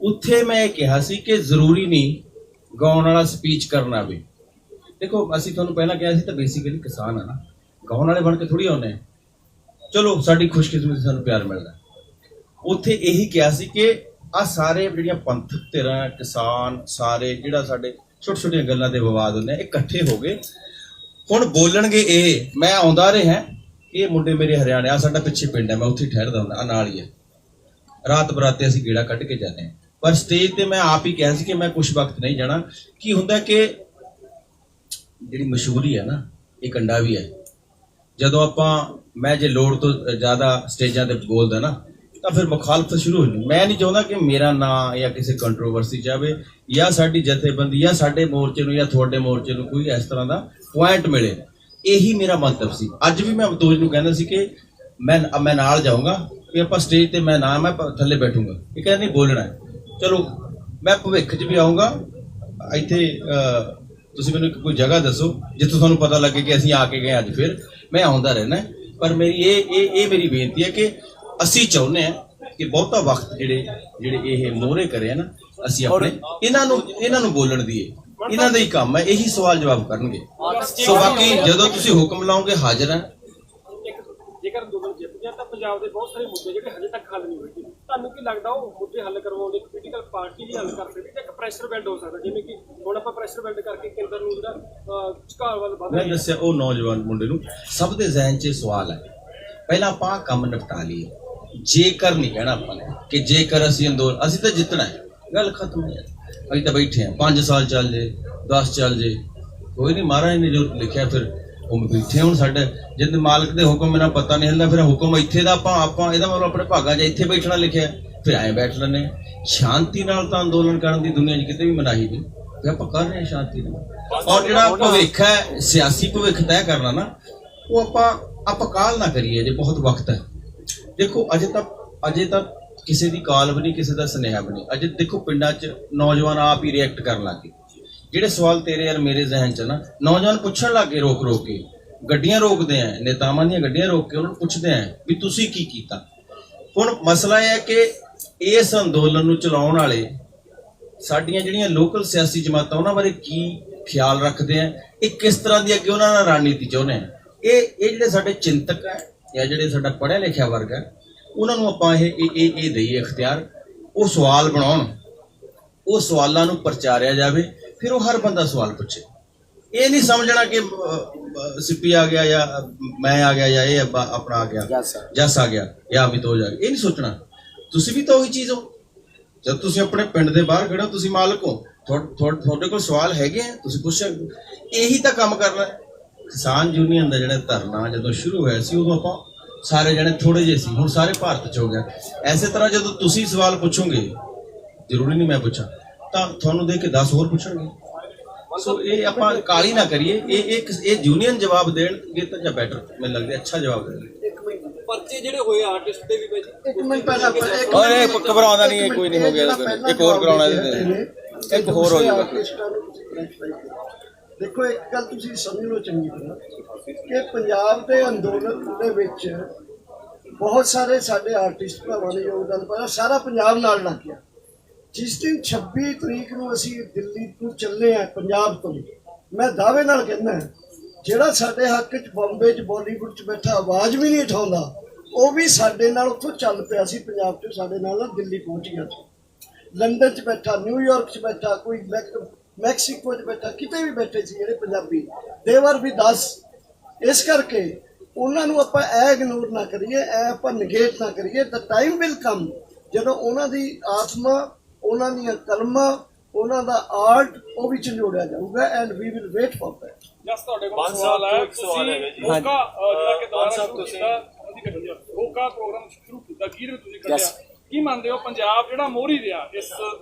ਉੱਥੇ ਮੈਂ ਇਹ ਕਿਹਾ ਸੀ ਕਿ ਜ਼ਰੂਰੀ ਨਹੀਂ ਗਾਉਣ ਵਾਲਾ ਸਪੀਚ ਕਰਨਾ ਵੀ। ਦੇਖੋ ਅਸੀਂ ਤੁਹਾਨੂੰ ਪਹਿਲਾਂ ਕਿਹਾ ਸੀ ਤਾਂ ਬੇਸਿਕਲੀ ਕਿਸਾਨ ਆ ਨਾ, ਗਾਉਣ ਵਾਲੇ ਬਣ ਕੇ ਥੋੜੀ ਆਉਂਦੇ ਆ। ਚਲੋ ਸਾਡੀ ਖੁਸ਼ਕਿਸਮਤੀ ਸਾਨੂੰ ਪਿਆਰ ਮਿਲਦਾ। ਉੱਥੇ ਇਹੀ ਕਿਹਾ ਸੀ ਕਿ ਆ ਸਾਰੇ ਜਿਹੜੀਆਂ ਪੰਥਕ ਧਿਰਾਂ, ਕਿਸਾਨ, ਸਾਰੇ ਜਿਹੜਾ ਸਾਡੇ ਛੋਟੇ ਛੋਟੀਆਂ ਗੱਲਾਂ ਦੇ ਵਿਵਾਦ ਹੁੰਦੇ ਆ, ਇਹ ਇਕੱਠੇ ਹੋ ਗਏ ਹੁਣ ਬੋਲਣਗੇ। ਇਹ ਮੈਂ ਆਉਂਦਾ ਰਿਹਾ, ਇਹ ਮੁੰਡੇ ਮੇਰੇ ਹਰਿਆਣੇ, ਆ ਸਾਡਾ ਪਿੱਛੇ ਪਿੰਡ ਹੈ, ਮੈਂ ਉੱਥੇ ਠਹਿਰਦਾ ਹੁੰਦਾ, ਆ ਨਾਲ ਹੀ ਹੈ, ਰਾਤ ਬਰਾਤੇ ਅਸੀਂ ਗੇੜਾ ਕੱਢ ਕੇ ਜਾਂਦੇ ਹਾਂ। ਪਰ ਸਟੇਜ ਤੇ ਮੈਂ ਆਪ ਹੀ ਕਿਹਾ ਸੀ ਕਿ ਮੈਂ ਕੁਛ ਵਕਤ ਨਹੀਂ ਜਾਣਾ। ਕੀ ਹੁੰਦਾ ਕਿ ਜਿਹੜੀ ਮਸ਼ਹੂਰੀ ਹੈ ਨਾ, ਇਹ ਕੰਡਾ ਵੀ ਹੈ। ਜਦੋਂ ਮੈਂ ਜੇ ਲੋੜ ਤੋਂ ਜ਼ਿਆਦਾ ਸਟੇਜਾਂ ਤੇ ਬੋਲਦਾ ਨਾ, ਤਾਂ ਫਿਰ ਮੁਖਾਲਫਤ ਸ਼ੁਰੂ ਹੋ ਜਾਂਦੀ। ਮੈਂ ਨਹੀਂ ਚਾਹੁੰਦਾ ਕਿ ਮੇਰਾ ਨਾਂ ਜਾਂ ਕਿਸੇ ਕੰਟਰੋਵਰਸੀ ਜਾਵੇ, ਜਾਂ ਸਾਡੀ ਜਥੇਬੰਦੀ ਜਾਂ ਸਾਡੇ ਮੋਰਚੇ ਨੂੰ ਜਾਂ ਤੁਹਾਡੇ ਮੋਰਚੇ ਨੂੰ ਕੋਈ ਇਸ ਤਰ੍ਹਾਂ ਦਾ ਪੁਆਇੰਟ ਮਿਲੇ। ਇਹੀ ਮੇਰਾ ਮੰਤਵ ਸੀ। ਅੱਜ ਵੀ ਮੈਂ ਅਵਤੋਜ ਨੂੰ ਕਹਿੰਦਾ ਸੀ ਕਿ ਮੈਂ ਨਾਲ ਜਾਊਂਗਾ, ਕਿ ਆਪਾਂ ਸਟੇਜ ਤੇ ਮੈਂ ਥੱਲੇ ਬੈਠੂੰਗਾ। ਇਹ ਕਹਿੰਦਾ ਨਹੀਂ, ਬੋਲਣਾ ਹੈ। ਚਲੋ ਮੈਂ ਭਵਿੱਖ 'ਚ ਵੀ ਆਊਂਗਾ ਇੱਥੇ। ਤੁਸੀਂ ਮੈਨੂੰ ਕੋਈ ਜਗ੍ਹਾ ਦੱਸੋ ਜਿੱਥੋਂ ਤੁਹਾਨੂੰ ਪਤਾ ਲੱਗੇ ਕਿ ਅਸੀਂ ਆ ਕੇ ਗਏ। ਅੱਜ ਫਿਰ ਮੈਂ ਆਉਂਦਾ ਰਹਿਣਾ। ਪਰ ਮੇਰੀ ਇਹ ਮੇਰੀ ਬੇਨਤੀ ਹੈ ਕਿ ਅਸੀਂ ਚਾਹੁੰਦੇ ਹਾਂ ਕਿ ਬਹੁਤਾ ਵਕਤ ਜਿਹੜੇ ਇਹ ਮੋਹਰੇ ਕਰੇ ਨਾ, ਅਸੀਂ ਆਪਣੇ ਇਹਨਾਂ ਨੂੰ ਬੋਲਣ ਦੀਏ। ਇਹਨਾਂ ਦਾ ਹੀ ਕੰਮ ਹੈ, ਇਹੀ ਸਵਾਲ ਜਵਾਬ ਕਰਨਗੇ। ਸੋ ਬਾਕੀ ਜਦੋਂ ਤੁਸੀਂ ਹੁਕਮ ਲਾਓਗੇ ਹਾਜ਼ਰ ਹਾਂ। ਜੇਕਰ ਅੰਦੋਲਨ ਜਿੱਤ ਗਿਆ ਤਾਂ ਪੰਜਾਬ ਦੇ ਬਹੁਤ ਸਾਰੇ ਮੁੱਦੇ ਜਿਹੜੇ ਹਜੇ ਤੱਕ ਹੱਲ ਨਹੀਂ ਹੋਏ, ਤੁਹਾਨੂੰ ਕੀ ਲੱਗਦਾ ਉਹ ਮੁੱਦੇ ਹੱਲ ਕਰਵਾਉਣ ਲਈ ਪੋਲੀਟੀਕਲ ਪਾਰਟੀ ਵੀ ਹੱਲ ਕਰ ਸਕਦੀ ਹੈ, ਇੱਕ ਪ੍ਰੈਸ਼ਰ ਬਿਲਡ ਹੋ ਸਕਦਾ, ਜਿਵੇਂ ਕਿ ਹੁਣ ਆਪਾਂ ਪ੍ਰੈਸ਼ਰ ਬਿਲਡ ਕਰਕੇ ਕੇਂਦਰ ਨੂੰ ਜਿਹੜਾ ਝੁਕਾਅ ਵੱਲ ਵਧ ਮੈਂ ਦੱਸਿਆ ਉਹ ਨੌਜਵਾਨ ਮੁੰਡੇ ਨੂੰ, ਸਭ ਦੇ ਜ਼ਿਹਨ 'ਚ ਸਵਾਲ ਹੈ, ਪਹਿਲਾਂ ਆਪਾਂ ਕੰਮ ਨਿਪਟਾ ਲਈਏ। ਜੇਕਰ ਨਹੀਂ ਕਹਿਣਾ ਆਪਾਂ ਨੇ ਕਿ ਜੇਕਰ ਅਸੀਂ ਅੰਦੋਲਨ, ਅਸੀਂ ਤਾਂ ਜਿੱਤਣਾ ਹੈ, ਗੱਲ ਖਤਮ ਹੈ। ਅਸੀਂ ਤਾਂ ਬੈਠੇ ਹਾਂ, 5 ਸਾਲ ਚੱਲ ਜੇ, 10 ਚੱਲ ਜੇ, ਕੋਈ ਨਹੀਂ, ਮਹਾਰਾਜ ਨੇ ਜੋ ਲਿਖਿਆ ਫਿਰ ਉਹ ਬੈਠੇ। ਹੁਣ ਸਾਡੇ ਜਿੰਦ ਮਾਲਕ ਦੇ ਹੁਕਮ ਮੈਨੂੰ ਪਤਾ ਨਹੀਂ ਹੁੰਦਾ, ਫਿਰ ਹੁਕਮ ਇੱਥੇ ਦਾ ਆਪਾਂ ਇਹਦਾ ਮਤਲਬ ਆਪਣੇ ਭਾਗਾਂ 'ਚ ਇੱਥੇ ਬੈਠਣਾ ਲਿਖਿਆ, ਫਿਰ ਐਂ ਬੈਠ ਲੈਂਦੇ। ਸ਼ਾਂਤੀ ਨਾਲ ਤਾਂ ਅੰਦੋਲਨ ਕਰਨ ਦੀ ਦੁਨੀਆ 'ਚ ਕਿਤੇ ਵੀ ਮਨਾਹੀ ਨਹੀਂ, ਤੇ ਆਪਾਂ ਕਰ ਰਹੇ ਹਾਂ ਸ਼ਾਂਤੀ ਨਾਲ। ਔਰ ਜਿਹੜਾ ਭਵਿੱਖ ਹੈ, ਸਿਆਸੀ ਭਵਿੱਖ ਤੈਅ ਕਰਨਾ ਨਾ, ਉਹ ਆਪਾਂ ਕਾਲ ਨਾ ਕਰੀਏ, ਜੇ ਬਹੁਤ ਵਕਤ ਹੈ। ਦੇਖੋ ਅਜੇ ਤੱਕ ਕਿਸੇ ਦੀ ਕਾਲ ਵੀ ਨਹੀਂ, ਕਿਸੇ ਦਾ ਸੁਨੇਹਾ ਵੀ ਨਹੀਂ। ਅਜੇ ਦੇਖੋ ਪਿੰਡਾਂ 'ਚ ਨੌਜਵਾਨ ਆਪ ਹੀ ਰਿਐਕਟ ਕਰਨ ਲੱਗ ਗਏ। ਜਿਹੜੇ ਸਵਾਲ ਤੇਰੇ ਯਾਰ ਮੇਰੇ ਜ਼ਿਹਨ 'ਚ ਨਾ, ਨੌਜਵਾਨ ਪੁੱਛਣ ਲੱਗ ਗਏ, ਰੋਕ ਕੇ ਗੱਡੀਆਂ ਰੋਕਦੇ ਆ, ਨੇਤਾਵਾਂ ਦੀਆਂ ਗੱਡੀਆਂ ਰੋਕ ਕੇ ਉਹਨਾਂ ਨੂੰ ਪੁੱਛਦੇ ਆ ਵੀ ਤੁਸੀਂ ਕੀ ਕੀਤਾ। ਹੁਣ ਮਸਲਾ ਇਹ ਹੈ ਕਿ ਇਸ ਅੰਦੋਲਨ ਨੂੰ ਚਲਾਉਣ ਵਾਲੇ ਸਾਡੀਆਂ ਜਿਹੜੀਆਂ ਲੋਕਲ ਸਿਆਸੀ ਜਮਾਤਾਂ, ਉਹਨਾਂ ਬਾਰੇ ਕੀ ਖਿਆਲ ਰੱਖਦੇ ਆ, ਇਹ ਕਿਸ ਤਰ੍ਹਾਂ ਦੀ ਅੱਗੇ ਉਹਨਾਂ ਨਾਲ ਰਣਨੀਤੀ ਚਾਹੁੰਦੇ ਆ। ਇਹ ਜਿਹੜੇ ਸਾਡੇ ਚਿੰਤਕ ਹੈ ਜਾਂ ਜਿਹੜੇ ਸਾਡਾ ਪੜ੍ਹਿਆ ਲਿਖਿਆ ਵਰਗ ਹੈ, ਉਹਨਾਂ ਨੂੰ ਆਪਾਂ ਇਹ ਦਈਏ ਇਖਤਿਆਰ, ਉਹ ਸਵਾਲ ਬਣਾਉਣ, ਉਹ ਸਵਾਲਾਂ ਨੂੰ ਪ੍ਰਚਾਰਿਆ ਜਾਵੇ, ਫਿਰ ਉਹ ਹਰ ਬੰਦਾ ਸਵਾਲ ਪੁੱਛੇ। ਇਹ ਨਹੀਂ ਸਮਝਣਾ ਕਿ ਸਿੱਪੀ ਆ ਗਿਆ ਜਾਂ ਮੈਂ ਆ ਗਿਆ ਜਾਂ ਇਹ ਆਪਣਾ ਆ ਗਿਆ, ਜੱਸ ਆ ਗਿਆ ਜਾਂ ਅਮਿਤੋਜ ਆ ਗਿਆ, ਇਹ ਨਹੀਂ ਸੋਚਣਾ। ਤੁਸੀਂ ਵੀ ਤਾਂ ਉਹੀ ਚੀਜ਼ ਹੋ। ਜਦ ਤੁਸੀਂ ਆਪਣੇ ਪਿੰਡ ਦੇ ਬਾਹਰ ਖੜੇ ਹੋ, ਤੁਸੀਂ ਮਾਲਕ ਹੋ, ਤੁਹਾਡੇ ਕੋਲ ਸਵਾਲ ਹੈਗੇ ਆ, ਤੁਸੀਂ ਪੁੱਛ ਸਕਦੇ। ਇਹੀ ਤਾਂ ਕੰਮ ਕਰਨਾ। ਕਿਸਾਨ ਯੂਨੀਅਨ ਦਾ ਜਿਹੜਾ ਧਰਨਾ ਜਦੋਂ ਸ਼ੁਰੂ ਹੋਇਆ ਸੀ, ਉਦੋਂ ਆਪਾਂ ਸਾਰੇ ਜਣੇ ਥੋੜੇ ਜਿਹੇ ਸੀ, ਹੁਣ ਸਾਰੇ ਭਾਰਤ 'ਚ ਹੋ ਗਿਆ। ਐਸੇ ਤਰ੍ਹਾਂ ਜਦੋਂ ਤੁਸੀਂ ਸਵਾਲ ਪੁੱਛੋਗੇ, ਜ਼ਰੂਰੀ ਨਹੀਂ ਮੈਂ ਪੁੱਛਾਂ, ਤਾਂ ਤੁਹਾਨੂੰ ਦੇਖ ਕੇ 10 ਹੋਰ ਪੁੱਛਣਗੇ। ਸੋ ਇਹ ਆਪਾਂ ਕਾਲੀ ਨਾ ਕਰੀਏ। ਇਹ ਯੂਨੀਅਨ ਜਵਾਬ ਦੇਣਗੇ ਤਾਂ ਜਾਂ ਬੈਟਰ, ਮੈਨੂੰ ਲੱਗਦਾ ਅੱਛਾ ਜਵਾਬ ਦੇਣਗੇ। ਪਰਚੇ ਜਿਹੜੇ ਹੋਏ ਆਰਟਿਸਟ ਦੇ ਵੀ ਭਾਈ, ਇੱਕ ਮਿੰਟ ਪਹਿਲਾਂ ਔਰ ਘਬਰਾਉਂਦਾ ਨਹੀਂ, ਕੋਈ ਨਹੀਂ ਹੋ ਗਿਆ, ਇੱਕ ਹੋਰ ਕਰਾਉਣਾ, ਇੱਕ ਹੋਰ ਹੋ ਜਾਊਗਾ। ਦੇਖੋ ਇੱਕ ਗੱਲ ਤੁਸੀਂ ਸਮਝ ਲਓ ਚੰਗੀ ਤਰ੍ਹਾਂ ਕਿ ਪੰਜਾਬ ਦੇ ਅੰਦੋਲਨ ਦੇ ਵਿੱਚ ਬਹੁਤ ਸਾਰੇ ਸਾਡੇ ਆਰਟਿਸਟ ਭਰਾਵਾਂ ਨੇ ਯੋਗਦਾਨ ਪਾਇਆ, ਸਾਰਾ ਪੰਜਾਬ ਨਾਲ ਲੱਗ ਗਿਆ। ਜਿਸ ਦਿਨ 26 ਤਰੀਕ ਨੂੰ ਅਸੀਂ ਦਿੱਲੀ ਤੋਂ ਚੱਲੇ ਆ ਪੰਜਾਬ ਤੋਂ, ਮੈਂ ਦਾਅਵੇ ਨਾਲ ਕਹਿੰਦਾ ਜਿਹੜਾ ਸਾਡੇ ਹੱਕ 'ਚ ਬੰਬੇ 'ਚ ਬਾਲੀਵੁੱਡ 'ਚ ਬੈਠਾ ਆਵਾਜ਼ ਵੀ ਨਹੀਂ ਉਠਾਉਂਦਾ, ਉਹ ਵੀ ਸਾਡੇ ਨਾਲ ਉੱਥੋਂ ਚੱਲ ਪਿਆ ਸੀ ਪੰਜਾਬ 'ਚ, ਸਾਡੇ ਨਾਲ ਦਿੱਲੀ ਪਹੁੰਚ ਗਿਆ ਸੀ। ਲੰਡਨ 'ਚ ਬੈਠਾ, ਨਿਊਯਾਰਕ 'ਚ ਬੈਠਾ, ਕੋਈ ਮੈਕਸੀਕੋ 'ਚ ਬੈਠਾ, ਕਿਤੇ ਵੀ ਬੈਠੇ ਸੀ ਜਿਹੜੇ ਪੰਜਾਬੀ, ਦੇਵਰ ਵੀ 10। ਇਸ ਕਰਕੇ ਉਹਨਾਂ ਨੂੰ ਆਪਾਂ ਇਗਨੋਰ ਨਾ ਕਰੀਏ, ਆਪਾਂ ਨਿਗੇਟ ਨਾ ਕਰੀਏ। ਦ ਟਾਈਮ ਵਿਲ ਕਮ ਜਦੋਂ ਉਹਨਾਂ ਦੀ ਆਤਮਾ, ਉਹਨਾਂ ਦੀਆਂ ਕਲਮਾਂ, ਉਹਨਾਂ ਦਾ ਆਰਟ, ਉਹ ਵੀ ਝੰਜੋੜਿਆ ਜਾਊਗਾ। And we will wait for that. ਜਸ ਤੁਹਾਡੇ ਕੋਲ ਸਵਾਲ ਹੈ, ਤੁਸੀਂ ਹੋਕਾ ਜਿਹੜਾ ਕਿ ਦੁਆਰਾ ਸ਼ੁਰੂ ਕੀਤਾ, ਹੋਕਾ ਪ੍ਰੋਗਰਾਮ ਸ਼ੁਰੂ ਕੀਤਾ, ਅਖੀਰ ਵਿੱਚ ਤੁਸੀਂ ਕੱਢਿਆ, ਕੀ ਮੰਨਦੇ ਹੋ ਪੰਜਾਬ ਜਿਹੜਾ ਮੋਹਰੀ ਰਿਹਾ ਇਸ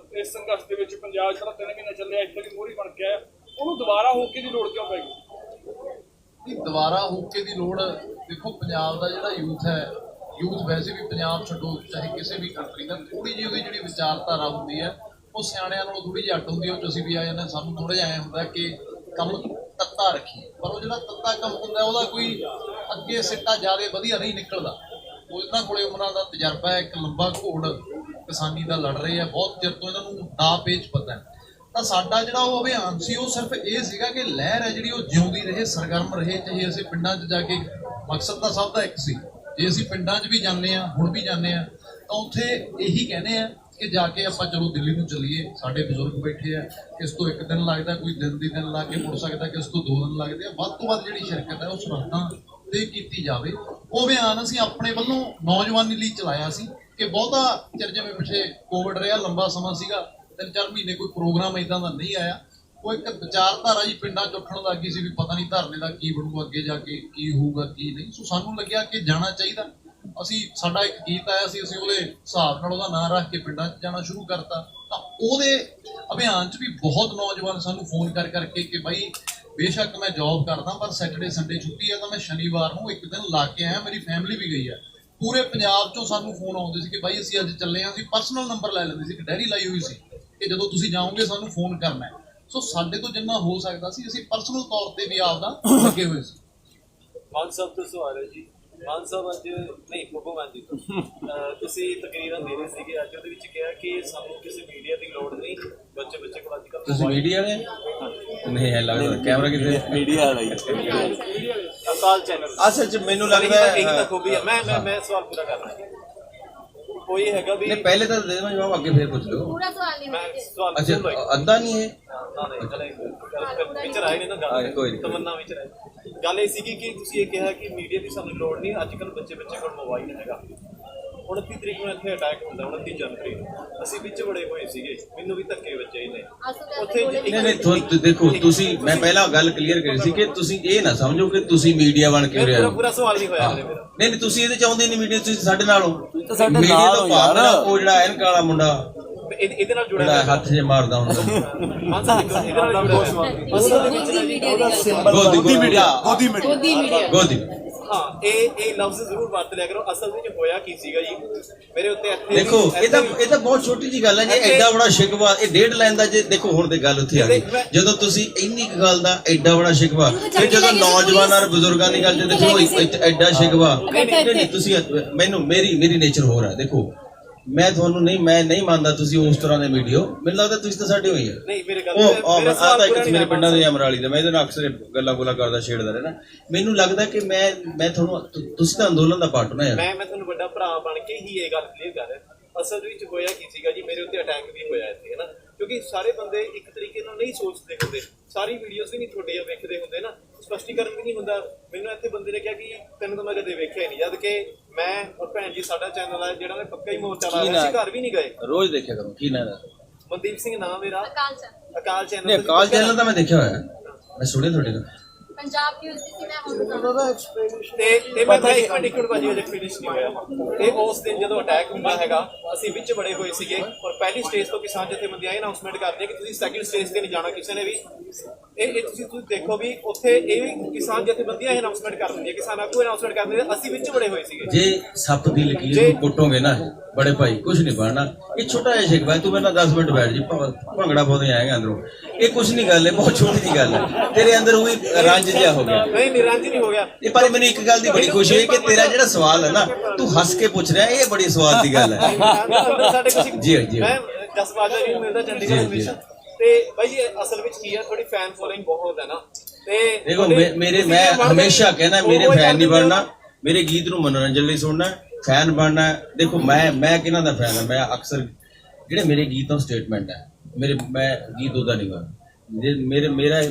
ਸੰਘਰਸ਼ ਦੇ ਵਿੱਚ, ਪੰਜਾਬ ਜਿਹੜਾ 3 ਮਹੀਨੇ ਚੱਲਿਆ ਇੱਥੇ ਵੀ ਮੋਹਰੀ ਬਣ ਕੇ ਆਇਆ, ਉਹਨੂੰ ਦੁਬਾਰਾ ਹੋਕੇ ਦੀ ਲੋੜ ਕਿਉਂ ਪੈ ਗਈ? ਦੁਬਾਰਾ ਹੋਕੇ ਦੀ ਲੋੜ, ਦੇਖੋ ਪੰਜਾਬ ਦਾ ਜਿਹੜਾ ਯੂਥ ਹੈ, ਯੂਥ ਵੈਸੇ ਵੀ ਪੰਜਾਬ ਛੱਡੋ ਚਾਹੇ ਕਿਸੇ ਵੀ ਕੰਟਰੀ ਦਾ, ਥੋੜੀ ਜਿਹੀ ਉਹਦੀ ਜਿਹੜੀ ਵਿਚਾਰਧਾਰਾ ਹੁੰਦੀ ਹੈ ਉਹ ਸਿਆਣਿਆਂ ਨਾਲੋਂ ਥੋੜੀ ਜਿਹੀ ਅੱਡ ਹੁੰਦੀ ਹੈ। ਉਹ 'ਚ ਅਸੀਂ ਵੀ ਆ ਜਾਂਦੇ, ਸਾਨੂੰ ਥੋੜਾ ਜਿਹਾ ਐਂ ਹੁੰਦਾ ਕਿ ਕੰਮ ਤੱਤਾ ਰੱਖੀਏ, ਪਰ ਉਹ ਜਿਹੜਾ ਤੱਤਾ ਕੰਮ ਹੁੰਦਾ ਉਹਦਾ ਕੋਈ ਅੱਗੇ ਸਿੱਟਾ ਜ਼ਿਆਦਾ ਵਧੀਆ ਨਹੀਂ ਨਿਕਲਦਾ। ਉਹਨਾਂ ਕੋਲੇ ਉਹਨਾਂ ਦਾ ਤਜਰਬਾ ਹੈ, ਇੱਕ ਲੰਬਾ ਘੋੜ ਕਿਸਾਨੀ ਦਾ ਲੜ ਰਹੇ ਆ, ਬਹੁਤ ਚਿਰ ਤੋਂ ਇਹਨਾਂ ਨੂੰ ਦਾ ਪੇਚ ਪਤਾ ਹੈ। ਤਾਂ ਸਾਡਾ ਜਿਹੜਾ ਉਹ ਅਭਿਆਨ ਸੀ, ਉਹ ਸਿਰਫ ਇਹ ਸੀਗਾ ਕਿ ਲਹਿਰ ਹੈ ਜਿਹੜੀ ਉਹ ਜਿਉਂਦੀ ਰਹੇ, ਸਰਗਰਮ ਰਹੇ। ਚਾਹੇ ਅਸੀਂ ਪਿੰਡਾਂ 'ਚ ਜਾ ਕੇ, ਮਕਸਦ ਤਾਂ ਸਭ ਦਾ ਇੱਕ ਸੀ, ਜੇ ਅਸੀਂ ਪਿੰਡਾਂ 'ਚ ਵੀ ਜਾਂਦੇ ਹਾਂ, ਹੁਣ ਵੀ ਜਾਂਦੇ ਹਾਂ, ਤਾਂ ਉੱਥੇ ਇਹੀ ਕਹਿੰਦੇ ਆ ਕਿ ਜਾ ਕੇ ਆਪਾਂ ਚਲੋ ਦਿੱਲੀ ਨੂੰ ਚੱਲੀਏ, ਸਾਡੇ ਬਜ਼ੁਰਗ ਬੈਠੇ ਆ, ਕਿਸ ਤੋਂ ਇੱਕ ਦਿਨ ਲੱਗਦਾ, ਕੋਈ ਦਿਨ ਦੀ ਦਿਨ ਲਾ ਕੇ ਮੁੜ ਸਕਦਾ, ਕਿਸ ਤੋਂ 2 ਦਿਨ ਲੱਗਦੇ ਆ। ਵੱਧ ਤੋਂ ਵੱਧ ਜਿਹੜੀ ਸ਼ਿਰਕਤ ਹੈ ਉਹ ਸਰਹੱਦਾਂ ਤੇ ਕੀਤੀ ਜਾਵੇ। ਉਹ ਬਿਆਨ ਅਸੀਂ ਆਪਣੇ ਵੱਲੋਂ ਨੌਜਵਾਨੀ ਲਈ ਚਲਾਇਆ ਸੀ ਕਿ ਬਹੁਤਾ ਚਿਰ ਜਿਵੇਂ ਪਿੱਛੇ ਕੋਵਿਡ ਰਿਹਾ, ਲੰਬਾ ਸਮਾਂ ਸੀਗਾ, 3-4 ਮਹੀਨੇ ਕੋਈ ਪ੍ਰੋਗਰਾਮ ਇਦਾਂ ਦਾ ਨਹੀਂ ਆਇਆ। ਉਹ ਇੱਕ ਵਿਚਾਰਧਾਰਾ ਜੀ ਪਿੰਡਾਂ 'ਚ ਉੱਠਣ ਲੱਗ ਗਈ ਸੀ ਵੀ ਪਤਾ ਨਹੀਂ ਧਰਨੇ ਦਾ ਕੀ ਬਣੂਗਾ, ਅੱਗੇ ਜਾ ਕੇ ਕੀ ਹੋਊਗਾ ਕੀ ਨਹੀਂ। ਸੋ ਸਾਨੂੰ ਲੱਗਿਆ ਕਿ ਜਾਣਾ ਚਾਹੀਦਾ। ਅਸੀਂ ਸਾਡਾ ਇੱਕ ਗੀਤ ਆਇਆ ਸੀ, ਅਸੀਂ ਉਹਦੇ ਹਿਸਾਬ ਨਾਲ ਉਹਦਾ ਨਾਂ ਰੱਖ ਕੇ ਪਿੰਡਾਂ 'ਚ ਜਾਣਾ ਸ਼ੁਰੂ ਕਰਤਾ। ਤਾਂ ਉਹਦੇ ਅਭਿਆਨ 'ਚ ਵੀ ਬਹੁਤ ਨੌਜਵਾਨ ਸਾਨੂੰ ਫੋਨ ਕਰਕੇ ਕਿ ਬਾਈ ਬੇਸ਼ੱਕ ਮੈਂ ਜੌਬ ਕਰਦਾ ਪਰ ਸੈਟਰਡੇ ਸੰਡੇ ਛੁੱਟੀ ਹੈ ਤਾਂ ਮੈਂ ਸ਼ਨੀਵਾਰ ਨੂੰ ਇੱਕ ਦਿਨ ਲਾ ਕੇ ਆਇਆ, ਮੇਰੀ ਫੈਮਿਲੀ ਵੀ ਗਈ ਹੈ। ਪੂਰੇ ਪੰਜਾਬ 'ਚੋਂ ਸਾਨੂੰ ਫੋਨ ਆਉਂਦੇ ਸੀ ਕਿ ਬਾਈ ਅਸੀਂ ਅੱਜ ਚੱਲੇ ਹਾਂ। ਅਸੀਂ ਪਰਸਨਲ ਨੰਬਰ ਲੈ ਲੈਂਦੇ ਸੀ, ਇੱਕ ਡਾਇਰੀ ਲਾਈ ਹੋਈ ਸੀ ਕਿ ਜਦੋਂ ਤੁਸੀਂ ਜਾਓਗੇ ਸਾਨੂੰ ਫੋਨ ਕਰਨਾ ਹੈ। ਸੋ ਸਾਡੇ ਤੋਂ ਜਿੰਨਾ ਹੋ ਸਕਦਾ ਸੀ ਅਸੀਂ ਪਰਸਨਲ ਤੌਰ ਤੇ ਵੀ ਆਪਦਾ ਲੱਗੇ ਹੋਏ ਸੀ। ਮਾਨ ਸਾਹਿਬ ਤੋਂ ਸਵਾਲ ਹੈ ਜੀ। ਮਾਨ ਸਾਹਿਬ ਅੱਜ ਨਹੀਂ ਭਗਵਾਨ ਜੀ ਤੁਸੀਂ ਤਕਰੀਰਨ ਦੇ ਰਹੇ ਸੀਗੇ, ਅੱਜ ਉਹਦੇ ਵਿੱਚ ਕਿਹਾ ਕਿ ਸਾਨੂੰ ਕਿਸੇ ਮੀਡੀਆ ਦੀ ਲੋੜ ਨਹੀਂ, ਬੱਚੇ ਕੋਲ ਅੱਜ ਕੱਲ੍ਹ ਤੁਸੀਂ ਮੀਡੀਆ ਵਾਲੇ ਨਹੀਂ ਹੈ ਲੱਗਦਾ ਕੈਮਰਾ ਕਿਤੇ ਮੀਡੀਆ ਵਾਲਾ ਹੀ ਅਕਾਲ ਚੈਨਲ ਅਸਲ 'ਚ ਮੈਨੂੰ ਲੱਗਦਾ ਇੱਕ ਤਾਂ ਖੂਬੀ ਹੈ। ਮੈਂ ਸਵਾਲ ਪੂਰਾ ਕਰਨਾ ਕੋਈ ਹੈਗਾ ਵੀ ਨਹੀਂ, ਪਹਿਲੇ ਤਾਂ ਦੇ ਦੇਵਾਂ ਜਵਾਬ, ਅੱਗੇ ਫੇਰ ਪੁੱਛ ਲਓ। ਪੂਰਾ ਸਵਾਲ ਨਹੀਂ ਮੈਂ ਹੋਇਆ। ਸਵਾਲ ਅੱਛਾ ਅੱਧਾ ਨਹੀਂ ਹੈ ਵਿਚਾਰ ਆਏ ਨੇ ਨਾ ਗੱਲ, ਕੋਈ ਨਹੀਂ। ਤਮੰਨਾ ਵਿਚਾਰ ਆਏ। ਗੱਲ ਇਹ ਸੀਗੀ ਕਿ ਤੁਸੀਂ ਇਹ ਕਿਹਾ ਕਿ ਮੀਡੀਆ ਦੀ ਸਾਨੂੰ ਲੋੜ ਨਹੀਂ, ਅੱਜ ਕੱਲ੍ਹ ਬੱਚੇ ਕੋਲ ਮੋਬਾਈਲ ਹੈਗਾ। 29 ਤਰੀਕ ਨੂੰ ਇੱਥੇ ਅਟੈਕ ਹੁੰਦਾ, 29 ਜਨਵਰੀ ਨੂੰ ਅਸੀਂ ਵਿੱਚ ਬੜੇ ਹੋਏ ਸੀਗੇ, ਮੈਨੂੰ ਵੀ ਧੱਕੇ ਵੱਜੇ ਨੇ ਉੱਥੇ। ਨਹੀਂ ਦੇਖੋ ਤੁਸੀਂ, ਮੈਂ ਪਹਿਲਾਂ ਗੱਲ ਕਲੀਅਰ ਕਰੀ ਸੀ ਕਿ ਤੁਸੀਂ ਇਹ ਨਾ ਸਮਝੋ ਕਿ ਤੁਸੀਂ ਮੀਡੀਆ ਬਣ ਕੇ ਰਿਹਾ। ਪੂਰਾ ਸਵਾਲ ਨਹੀਂ ਹੋਇਆ ਮੇਰਾ। ਨਹੀਂ ਤੁਸੀਂ ਇਹਦੇ ਚਾਹੁੰਦੇ ਨਹੀਂ ਮੀਡੀਆ, ਤੁਸੀਂ ਸਾਡੇ ਨਾਲ ਹੋ। ਮੀਡੀਆ ਤੋਂ ਭਾਵ ਨਾ ਉਹ ਜਿਹੜਾ ਐਨਕ ਵਾਲਾ ਮੁੰਡਾ ਇਹਦੇ ਨਾਲ ਜੁੜਿਆ ਜਿਹੜਾ ਹੱਥ 'ਚ ਮਾਰਦਾ ਹੁੰਦਾ ਗੋਦੀ। ਹਾਂ, ਇਹ ਲਫ਼ਜ਼ ਜ਼ਰੂਰ ਵਰਤ ਲਿਆ ਕਰੋ। ਅਸਲ ਵਿੱਚ ਹੋਇਆ ਕੀ ਸੀਗਾ ਜੀ, ਮੇਰੇ ਉੱਤੇ ਇੱਥੇ ਦੇਖੋ ਇਹ ਤਾਂ ਬਹੁਤ ਛੋਟੀ ਜੀ ਗੱਲ ਹੈ ਜੀ। ਐਡਾ ਬੜਾ ਸ਼ਿਕਵਾ ਇਹ 1.5 ਲਾਈਨ ਦਾ ਜੇ ਦੇਖੋ ਹੁਣ ਤੇ ਗੱਲ ਉੱਥੇ ਆ ਗਈ। ਜਦੋਂ ਤੁਸੀਂ ਇੰਨੀ ਕੁ ਗੱਲ ਦਾ ਐਡਾ ਬੜਾ ਸ਼ਿਕਵਾ, ਫਿਰ ਜਦੋਂ ਨੌਜਵਾਨਾਂ ਬਜ਼ੁਰਗਾਂ ਦੀ ਗੱਲ ਤੇ ਦੇਖੋ ਐਡਾ ਸ਼ਿਕਵਾ। ਨਹੀਂ ਤੁਸੀਂ ਮੈਨੂੰ ਮੇਰੀ ਨੇਚਰ ਹੋਰ ਹੈ। ਦੇਖੋ ਮੈਂ ਤੁਹਾਨੂੰ ਮੈਂ ਨਹੀਂ ਮੰਨਦਾ ਤੁਸੀਂ ਉਸ ਤਰ੍ਹਾਂ ਦੇ ਵੀਡੀਓ, ਮੈਨੂੰ ਲੱਗਦਾ ਤੁਸੀਂ ਤਾਂ ਸਾਡੇ ਹੋਈ ਆ। ਨਹੀਂ ਮੇਰੇ ਗੱਲ ਆ ਤਾਂ ਇੱਕ ਮੇਰੇ ਪਿੰਡਾਂ ਦੇ ਅਮਰਾਲੀ ਦਾ, ਮੈਂ ਇਹਦੇ ਨਾਲ ਅਕਸਰ ਗੱਲਾਂ ਗੁੱਲਾਂ ਕਰਦਾ ਛੇੜਦਾ ਰਹਿਣਾ। ਮੈਨੂੰ ਲੱਗਦਾ ਕਿ ਮੈਂ ਤੁਹਾਨੂੰ, ਤੁਸੀਂ ਤਾਂ ਅੰਦੋਲਨ ਦਾ ਪਾਰਟ ਨਾ ਯਾਰ। ਮੈਂ ਤੁਹਾਨੂੰ ਵੱਡਾ ਭਰਾ ਬਣ ਕੇ ਹੀ ਇਹ ਗੱਲ ਕਲੀਅਰ ਕਰ ਰਿਹਾ। ਅਸਲ ਵਿੱਚ ਹੋਇਆ ਕੀ ਸੀਗਾ ਜੀ, ਮੇਰੇ ਉੱਤੇ ਅਟੈਕ ਵੀ ਹੋਇਆ ਇੱਥੇ, ਹੈ ਨਾ, ਕਿਉਂਕਿ ਸਾਰੇ ਬੰਦੇ ਇੱਕ ਤਰੀਕੇ ਨਾਲ ਨਹੀਂ ਸੋਚਦੇ ਹੁੰਦੇ, ਸਾਰੀ ਵੀਡੀਓਜ਼ ਵੀ ਨਹੀਂ ਤੁਹਾਡੀਆਂ ਵੇਖਦੇ ਹੁੰਦੇ ਨਾ, ਸਪਸ਼ਟੀਕਰਨ ਵੀ ਨਹੀਂ ਹੁੰਦਾ। ਮੈਨੂੰ ਇੱਥੇ ਬੰਦੇ ਨੇ ਕਿਹਾ ਕਿ ਤੈਨੂੰ ਤਾਂ ਮੈਂ ਕਦੇ ਵੇਖਿਆ ਨਹੀਂ, ਜਦ ਕਿ ਮੈਂ ਔਰ ਭੈਣ ਜੀ ਸਾਡਾ ਚੈਨਲ ਹੈ ਜਿਹੜਾ ਮੈਂ ਪੱਕਾ ਹੀ ਮੋਰਚਾ ਲਾਇਆ ਸੀ, ਘਰ ਵੀ ਨਹੀਂ ਗਏ, ਰੋਜ਼ ਦੇਖਿਆ ਕਰੋ। ਕੀ ਨਾਮ ਹੈ? ਮਨਦੀਪ ਸਿੰਘ ਨਾਮ ਮੇਰਾ। ਅਕਾਲ ਚੈਨਲ। ਨਹੀਂ ਅਕਾਲ ਚੈਨਲ ਤਾਂ ਮੈਂ ਦੇਖਿਆ ਹੋਇਆ, ਮੈਂ ਸੁਣਿਆ ਤੁਹਾਡੇ ਤੋਂ। ਪੰਜਾਬ ਨਿਊਜ਼ ਦੀ ਸੀ ਮੈਂ ਹੁਣ ਤੇ ਮੈਂ ਇੱਕ ਮਿੰਟ ਭਾਜੀ ਅਜੇ ਫਿਨਿਸ਼ ਨਹੀਂ ਹੋਇਆ। ਤੇ ਉਸ ਦਿਨ ਜਦੋਂ ਅਟੈਕ ਹੁੰਦਾ ਹੈਗਾ, ਅਸੀਂ ਵਿੱਚ ਬੜੇ ਹੋਏ ਸੀਗੇ ਔਰ ਪਹਿਲੀ ਸਟੇਜ ਤੋਂ ਕਿਸਾਨ ਜਥੇਬੰਦੀਆਂ ਅਨਾਉਂਸਮੈਂਟ ਕਰਦੇ ਕਿ ਤੁਸੀਂ ਸੈਕਿੰਡ ਸਟੇਜ ਤੇ ਨਹੀਂ ਜਾਣਾ ਕਿਸੇ ਨੇ ਵੀ। ਇਹ ਤੁਸੀਂ ਦੇਖੋ ਵੀ ਉੱਥੇ ਇਹ ਵੀ ਕਿਸਾਨ ਜਥੇਬੰਦੀਆਂ ਅਨਾਉਂਸਮੈਂਟ ਕਰ ਦਿੰਦੀਆਂ, ਕਿਸਾਨ ਆਗੂ ਅਨਾਉਂਸਮੈਂਟ ਕਰ ਦਿੰਦੇ, ਅਸੀਂ ਵਿੱਚ ਬੜੇ ਹੋਏ ਸੀਗੇ। ਜੇ ਸੱਪ ਦੀ ਲਕੀਰ ਨੂੰ ਕੁੱਟੋਗੇ ਨਾ ਬੜੇ ਭਾਈ, ਕੁਝ ਨਹੀਂ ਬਣਨਾ। ਇਹ ਛੋਟਾ ਜਿਹਾ ਸ਼ਿਕਵਾ, ਤੂੰ ਮੇਰੇ ਨਾਲ 10 ਮਿੰਟ ਬੈਠ ਜੀ, ਭੰਗੜਾ ਪਾਉਂਦੇ ਆਏਗਾ ਅੰਦਰੋਂ। ਇਹ ਕੁਝ ਨਹੀਂ ਗੱਲ ਹੈ, ਬਹੁਤ ਛੋਟੀ ਜੀ ਗੱਲ ਹੈ। ਤੇਰੇ ਅੰਦਰ ਉਹੀ ਰੰਜ ਜਿਹਾ ਹੋ ਗਿਆ। ਨਹੀਂ ਰੰਜ ਨਹੀਂ ਹੋ ਗਿਆ। ਇਹ ਪਰ ਮੈਨੂੰ ਇੱਕ ਗੱਲ ਦੀ ਬੜੀ ਖੁਸ਼ੀ ਹੋਈ ਕਿ ਤੇਰਾ ਜਿਹੜਾ ਸਵਾਲ ਹੈ ਨਾ, ਤੂੰ ਹੱਸ ਕੇ ਪੁੱਛ ਰਿਹਾ, ਇਹ ਬੜੀ ਸਵਾਦ ਦੀ ਗੱਲ ਹੈ। ਜੀ ਮੈਂ ਜਸਬਾਜਾ ਜੀ ਨੂੰ ਮਿਲਦਾ ਚੰਡੀਗੜ੍ਹ ਹਮੇਸ਼ਾ। ਤੇ ਬਾਈ ਜੀ ਅਸਲ ਵਿੱਚ ਕੀ ਹੈ, ਥੋੜੀ ਫੈਨ ਫੋਲੋਇੰਗ ਬਹੁਤ ਹੈ ਨਾ। ਤੇ ਦੇਖੋ ਮੈਂ ਹਮੇਸ਼ਾ ਕਹਿੰਦਾ ਮੇਰੇ ਫੈਨ ਨਹੀਂ ਬਣਨਾ, ਮੇਰੇ ਗੀਤ ਨੂੰ ਮਨੋਰੰਜਨ ਲਈ ਸੁਣਨਾ, ਫੈਨ ਬਣਨਾ। ਦੇਖੋ ਮੈਂ ਕਿਹਨਾਂ ਦਾ ਫੈਨ ਹਾਂ, ਮੈਂ ਅਕਸਰ ਜਿਹੜੇ ਮੇਰੇ ਗੀਤ ਉਹ ਸਟੇਟਮੈਂਟ ਹੈ ਮੈਂ ਗੀਤ ਉਹਦਾ ਨਹੀਂ ਗਾ।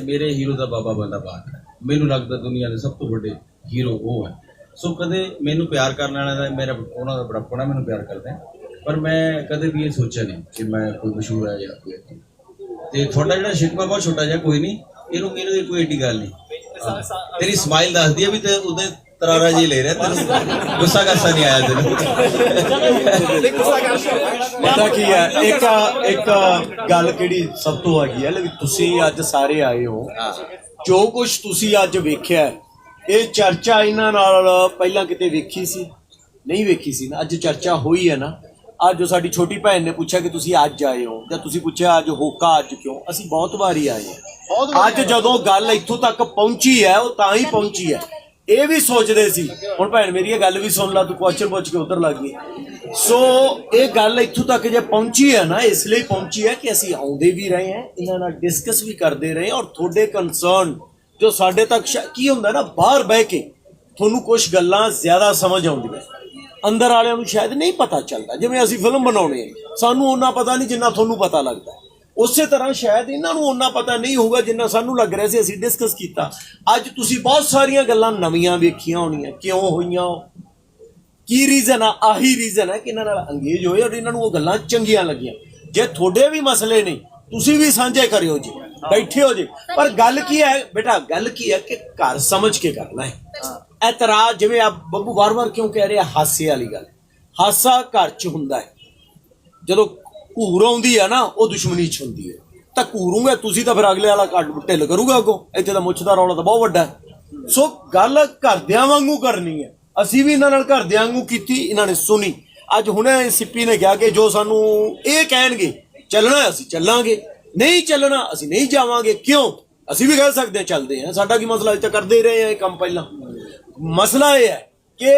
ਮੇਰੇ ਹੀਰੋ ਦਾ ਬਾਬਾ ਬੰਦਾ ਬਹਾਦਰ ਹੈ। ਮੈਨੂੰ ਲੱਗਦਾ ਦੁਨੀਆ ਦੇ ਸਭ ਤੋਂ ਵੱਡੇ ਹੀਰੋ ਉਹ ਹੈ। ਸੋ ਕਦੇ ਮੈਨੂੰ ਪਿਆਰ ਕਰਨ ਵਾਲਿਆਂ ਦਾ ਮੇਰਾ ਉਹਨਾਂ ਦਾ ਬੜਾਪਣਾ ਮੈਨੂੰ ਪਿਆਰ ਕਰਦਾ, ਪਰ ਮੈਂ ਕਦੇ ਵੀ ਇਹ ਸੋਚਿਆ ਨਹੀਂ ਕਿ ਮੈਂ ਕੋਈ ਮਸ਼ਹੂਰ ਹੈ ਜਾਂ ਕੋਈ। ਤੇ ਤੁਹਾਡਾ ਜਿਹੜਾ ਸ਼ਿਕਵਾ ਬਹੁਤ ਛੋਟਾ ਜਿਹਾ, ਕੋਈ ਨਹੀਂ, ਇਹਨੂੰ ਕੋਈ ਏਡੀ ਗੱਲ ਨਹੀਂ। ਤੇਰੀ ਸਮਾਈਲ ਦੱਸਦੀ ਹੈ ਵੀ ਤੇ ਉਹਦੇ ਤਰਾਰਾ ਜੀ ਲੈ ਰਿਹਾ, ਤੈਨੂੰ ਗੁੱਸਾ ਕਾਸਾ ਨਹੀਂ ਆਇਆ ਤੈਨੂੰ। ਪਤਾ ਕੀ ਹੈ, ਇੱਕ ਗੱਲ ਕਿਹੜੀ ਸਭ ਤੋਂ ਹੈਗੀ ਹੈ, ਤੁਸੀਂ ਅੱਜ ਸਾਰੇ ਆਏ ਹੋ, ਜੋ ਕੁਝ ਤੁਸੀਂ ਅੱਜ ਵੇਖਿਆ, ਇਹ ਚਰਚਾ ਇਹਨਾਂ ਨਾਲ ਪਹਿਲਾਂ ਕਿਤੇ ਵੇਖੀ ਸੀ? ਨਹੀਂ ਵੇਖੀ ਸੀ ਨਾ। ਅੱਜ ਚਰਚਾ ਹੋਈ ਹੈ ਨਾ। ਅੱਜ ਜੋ ਸਾਡੀ ਛੋਟੀ ਭੈਣ ਨੇ ਪੁੱਛਿਆ ਕਿ ਤੁਸੀਂ ਅੱਜ ਆਏ ਹੋ, ਜਾਂ ਤੁਸੀਂ ਪੁੱਛਿਆ ਅੱਜ ਹੋਕਾ ਅੱਜ ਕਿਉਂ, ਅਸੀਂ ਬਹੁਤ ਵਾਰੀ ਆਏ ਹਾਂ। ਅੱਜ ਜਦੋਂ ਗੱਲ ਇੱਥੋਂ ਤੱਕ ਪਹੁੰਚੀ ਹੈ, ਉਹ ਤਾਂ ਹੀ ਪਹੁੰਚੀ ਹੈ। ਇਹ ਵੀ ਸੋਚਦੇ ਸੀ, ਹੁਣ ਭੈਣ ਮੇਰੀ ਇਹ ਗੱਲ ਵੀ ਸੁਣ ਲਾ, ਤੂੰ ਕੁਐਸਚਨ ਪੁੱਛ ਕੇ ਉਧਰ ਲੱਗ ਗਈ। ਸੋ ਇਹ ਗੱਲ ਇੱਥੋਂ ਤੱਕ ਜੇ ਪਹੁੰਚੀ ਹੈ ਨਾ, ਇਸ ਲਈ ਪਹੁੰਚੀ ਹੈ ਕਿ ਅਸੀਂ ਆਉਂਦੇ ਵੀ ਰਹੇ ਹਾਂ, ਇਹਨਾਂ ਨਾਲ ਡਿਸਕਸ ਵੀ ਕਰਦੇ ਰਹੇ, ਔਰ ਤੁਹਾਡੇ ਕੰਸਰਨ ਜੋ ਸਾਡੇ ਤੱਕ ਕੀ ਹੁੰਦਾ ਨਾ, ਬਾਹਰ ਬਹਿ ਕੇ ਤੁਹਾਨੂੰ ਕੁਝ ਗੱਲਾਂ ਜ਼ਿਆਦਾ ਸਮਝ ਆਉਂਦੀਆਂ। ਅੰਦਰ ਵਾਲਿਆਂ ਨੂੰ ਸ਼ਾਇਦ ਨਹੀਂ ਪਤਾ ਚੱਲਦਾ। ਜਿਵੇਂ ਅਸੀਂ ਫਿਲਮ ਬਣਾਉਣੇ ਆ, ਸਾਨੂੰ ਉਹਨਾਂ ਪਤਾ ਨਹੀਂ ਜਿੰਨਾ ਤੁਹਾਨੂੰ ਪਤਾ ਲੱਗਦਾ। ਉਸੇ ਤਰ੍ਹਾਂ ਸ਼ਾਇਦ ਇਹਨਾਂ ਨੂੰ ਉਹਨਾਂ ਪਤਾ ਨਹੀਂ ਹੋਊਗਾ ਜਿੰਨਾ ਸਾਨੂੰ ਲੱਗ ਰਿਹਾ ਸੀ। ਅਸੀਂ ਡਿਸਕਸ ਕੀਤਾ, ਅੱਜ ਤੁਸੀਂ ਬਹੁਤ ਸਾਰੀਆਂ ਗੱਲਾਂ ਨਵੀਆਂ ਵੇਖੀਆਂ ਹੋਣੀਆਂ, ਕਿਉਂ ਹੋਈਆਂ, ਕੀ ਰੀਜ਼ਨ ਆ। ਆਹੀ ਰੀਜ਼ਨ ਹੈ ਕਿ ਇਹਨਾਂ ਨਾਲ ਅੰਗੇਜ ਹੋਏ ਔਰ ਇਹਨਾਂ ਨੂੰ ਉਹ ਗੱਲਾਂ ਚੰਗੀਆਂ ਲੱਗੀਆਂ। ਜੇ ਤੁਹਾਡੇ ਵੀ ਮਸਲੇ ਨੇ ਤੁਸੀਂ ਵੀ ਸਾਂਝੇ ਕਰਿਓ ਜੀ, ਬੈਠੇ ਹੋ ਜੀ। ਪਰ ਗੱਲ ਕੀ ਹੈ ਬੇਟਾ, ਗੱਲ ਕੀ ਹੈ ਕਿ ਘਰ ਸਮਝ ਕੇ ਕਰਨਾ ਹੈ। ਇਤਰਾਜ਼ ਜਿਵੇਂ ਆ ਬੱਬੂ ਵਾਰ-ਵਾਰ ਕਿਉਂ ਕਹਿ ਰਿਹਾ, ਹਾਸੇ ਵਾਲੀ ਗੱਲ। ਹਾਸਾ ਘਰ 'ਚ ਹੁੰਦਾ ਹੈ, ਜਦੋਂ ਘੂਰ ਆਉਂਦੀ ਆ ਨਾ ਉਹ ਦੁਸ਼ਮਣੀ 'ਚ ਹੁੰਦੀ ਹੈ। ਤਾਂ ਘੂਰੂਗੇ ਤੁਸੀਂ ਤਾਂ ਫਿਰ ਅਗਲੇ ਵਾਲਾ ਕੱਟ ਢਿੱਲ ਕਰੂਗਾ ਅੱਗੋਂ। ਇੱਥੇ ਤਾਂ ਮੁੱਛ ਦਾ ਰੌਲਾ ਤਾਂ ਬਹੁਤ ਵੱਡਾ ਹੈ। ਸੋ ਗੱਲ ਘਰਦਿਆਂ ਵਾਂਗੂ ਕਰਨੀ ਹੈ। ਅਸੀਂ ਵੀ ਇਹਨਾਂ ਨਾਲ ਘਰਦਿਆਂ ਵਾਂਗੂ ਕੀਤੀ, ਇਹਨਾਂ ਨੇ ਸੁਣੀ। ਅੱਜ ਹੁਣੇ ਸਿੱਪੀ ਨੇ ਕਿਹਾ ਕਿ ਜੋ ਸਾਨੂੰ ਇਹ ਕਹਿਣਗੇ ਚੱਲਣਾ ਅਸੀਂ ਚੱਲਾਂਗੇ, ਨਹੀਂ ਚੱਲਣਾ ਅਸੀਂ ਨਹੀਂ ਜਾਵਾਂਗੇ। ਕਿਉਂ? ਅਸੀਂ ਵੀ ਕਹਿ ਸਕਦੇ ਹਾਂ ਚੱਲਦੇ ਹਾਂ, ਸਾਡਾ ਕੀ ਮਸਲਾ, ਅਸੀਂ ਤਾਂ ਕਰਦੇ ਹੀ ਰਹੇ ਹਾਂ ਇਹ ਕੰਮ ਪਹਿਲਾਂ। ਮਸਲਾ ਇਹ ਹੈ ਕਿ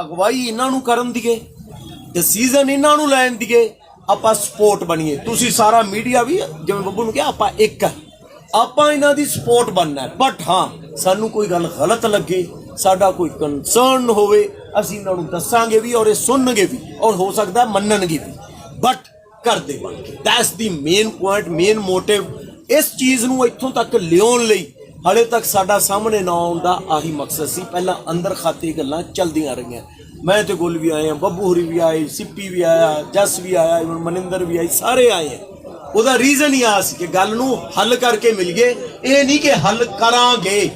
ਅਗਵਾਈ ਇਹਨਾਂ ਨੂੰ ਕਰਨ ਦੀਏ, ਡਿਸੀਜ਼ਨ ਇਹਨਾਂ ਨੂੰ ਲੈਣ ਦੀਏ, ਆਪਾਂ ਸਪੋਰਟ ਬਣੀਏ। ਤੁਸੀਂ ਸਾਰਾ ਮੀਡੀਆ ਵੀ ਜਿਵੇਂ ਬੱਬੂ ਨੂੰ ਕਿਹਾ ਆਪਾਂ ਇੱਕ ਹੈ, ਆਪਾਂ ਇਹਨਾਂ ਦੀ ਸਪੋਰਟ ਬਣਨਾ ਹੈ। ਬਟ ਹਾਂ, ਸਾਨੂੰ ਕੋਈ ਗੱਲ ਗਲਤ ਲੱਗੇ, ਸਾਡਾ ਕੋਈ ਕੰਸਰਨ ਹੋਵੇ, ਅਸੀਂ ਇਹਨਾਂ ਨੂੰ ਦੱਸਾਂਗੇ ਵੀ ਔਰ ਇਹ ਸੁਣਨਗੇ ਵੀ ਔਰ ਹੋ ਸਕਦਾ ਮੰਨਣਗੇ ਵੀ, ਬਟ ਕਰਦੇ ਬਣ ਕੇ। That's the main point, main motive. ਇਸ ਚੀਜ਼ ਨੂੰ ਇੱਥੋਂ ਤੱਕ ਲਿਆਉਣ ਲਈ ਹਾਲੇ ਤੱਕ ਸਾਡਾ ਸਾਹਮਣੇ ਨਾ ਆਉਣ ਦਾ ਆਹੀ ਮਕਸਦ ਸੀ। ਪਹਿਲਾਂ ਅੰਦਰ ਖਾਤੇ ਗੱਲਾਂ ਚੱਲਦੀਆਂ ਰਹੀਆਂ। ਮੈਂ ਤੇ ਗੁੱਲ ਵੀ ਆਏ ਹਾਂ, ਬੱਬੂ ਹੋਰੀ ਵੀ ਆਏ, ਸਿੱਪੀ ਵੀ ਆਇਆ, ਜਸ ਵੀ ਆਇਆ, ਮਨਿੰਦਰ ਵੀ ਆਈ, ਸਾਰੇ ਆਏ ਆ। ਉਹਦਾ ਰੀਜ਼ਨ ਹੀ ਆ ਸੀ ਕਿ ਗੱਲ ਨੂੰ ਹੱਲ ਕਰਕੇ ਮਿਲ ਗਏ। ਇਹ ਨਹੀਂ ਕਿ ਹੱਲ ਕਰਾਂਗੇ,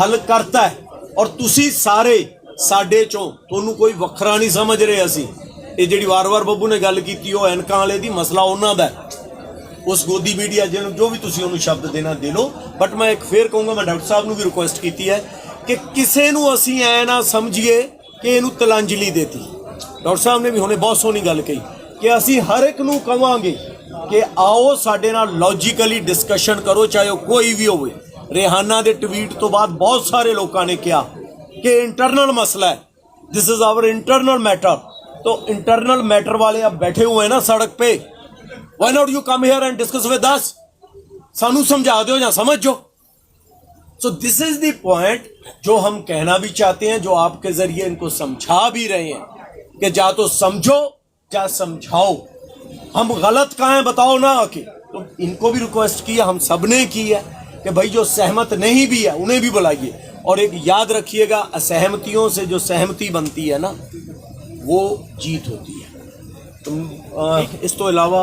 ਹੱਲ ਕਰਤਾ ਹੈ। ਔਰ ਤੁਸੀਂ ਸਾਰੇ ਸਾਡੇ ਚੋਂ, ਤੁਹਾਨੂੰ ਕੋਈ ਵੱਖਰਾ ਨਹੀਂ ਸਮਝ ਰਹੇ ਅਸੀਂ। ਇਹ ਜਿਹੜੀ ਵਾਰ-ਵਾਰ ਬੱਬੂ ਨੇ ਗੱਲ ਕੀਤੀ ਉਹ ਐਨਕਾਂ ਵਾਲੇ ਦੀ ਮਸਲਾ ਉਹਨਾਂ ਦਾ, ਉਸ ਗੋਦੀ ਮੀਡੀਆ ਜਿਹਨੂੰ ਜੋ ਵੀ ਤੁਸੀਂ ਉਹਨੂੰ ਸ਼ਬਦ ਦੇਣਾ ਦੇ ਲਓ। ਬਟ ਮੈਂ ਇੱਕ ਫੇਰ ਕਹੂੰਗਾ, ਮੈਂ ਡਾਕਟਰ ਸਾਹਿਬ ਨੂੰ ਵੀ ਰਿਕੁਐਸਟ ਕੀਤੀ ਹੈ ਕਿ ਕਿਸੇ ਨੂੰ ਅਸੀਂ ਐ ਨਾ ਸਮਝੀਏ ਕਿ ਇਹਨੂੰ ਤਲਾਂਜਲੀ ਦੇਤੀ। ਡਾਕਟਰ ਸਾਹਿਬ ਨੇ ਵੀ ਹੁਣੇ ਬਹੁਤ ਸੋਹਣੀ ਗੱਲ ਕਹੀ ਕਿ ਅਸੀਂ ਹਰ ਇੱਕ ਨੂੰ ਕਵਾਂਗੇ ਕਿ ਆਓ ਸਾਡੇ ਨਾਲ ਲੌਜੀਕਲੀ ਡਿਸਕਸ਼ਨ ਕਰੋ, ਚਾਹੇ ਉਹ ਕੋਈ ਵੀ ਹੋਵੇ। रेहाना के ट्वीट तो बाद बहुत सारे लोगों ने कहा कि इंटरनल मसला है, this is our internal matter. तो इंटरनल मैटर वाले अब बैठे हुए हैं ना सड़क पे, why not you come here and discuss with us, सानू समझा दो या समझ जो। So this is the point जो हम कहना भी चाहते हैं, जो आपके जरिए इनको समझा भी रहे हैं कि जा तो समझो या समझाओ, हम गलत कहाँ हैं बताओ ना आके। तो इनको भी रिक्वेस्ट किया, हम सब ने की है कि भाई जो सहमत नहीं भी है उन्हें भी बुलाइए। और एक याद रखिएगा, असहमतियों से जो सहमति बनती है ना वो जीत होती है। इस तो अलावा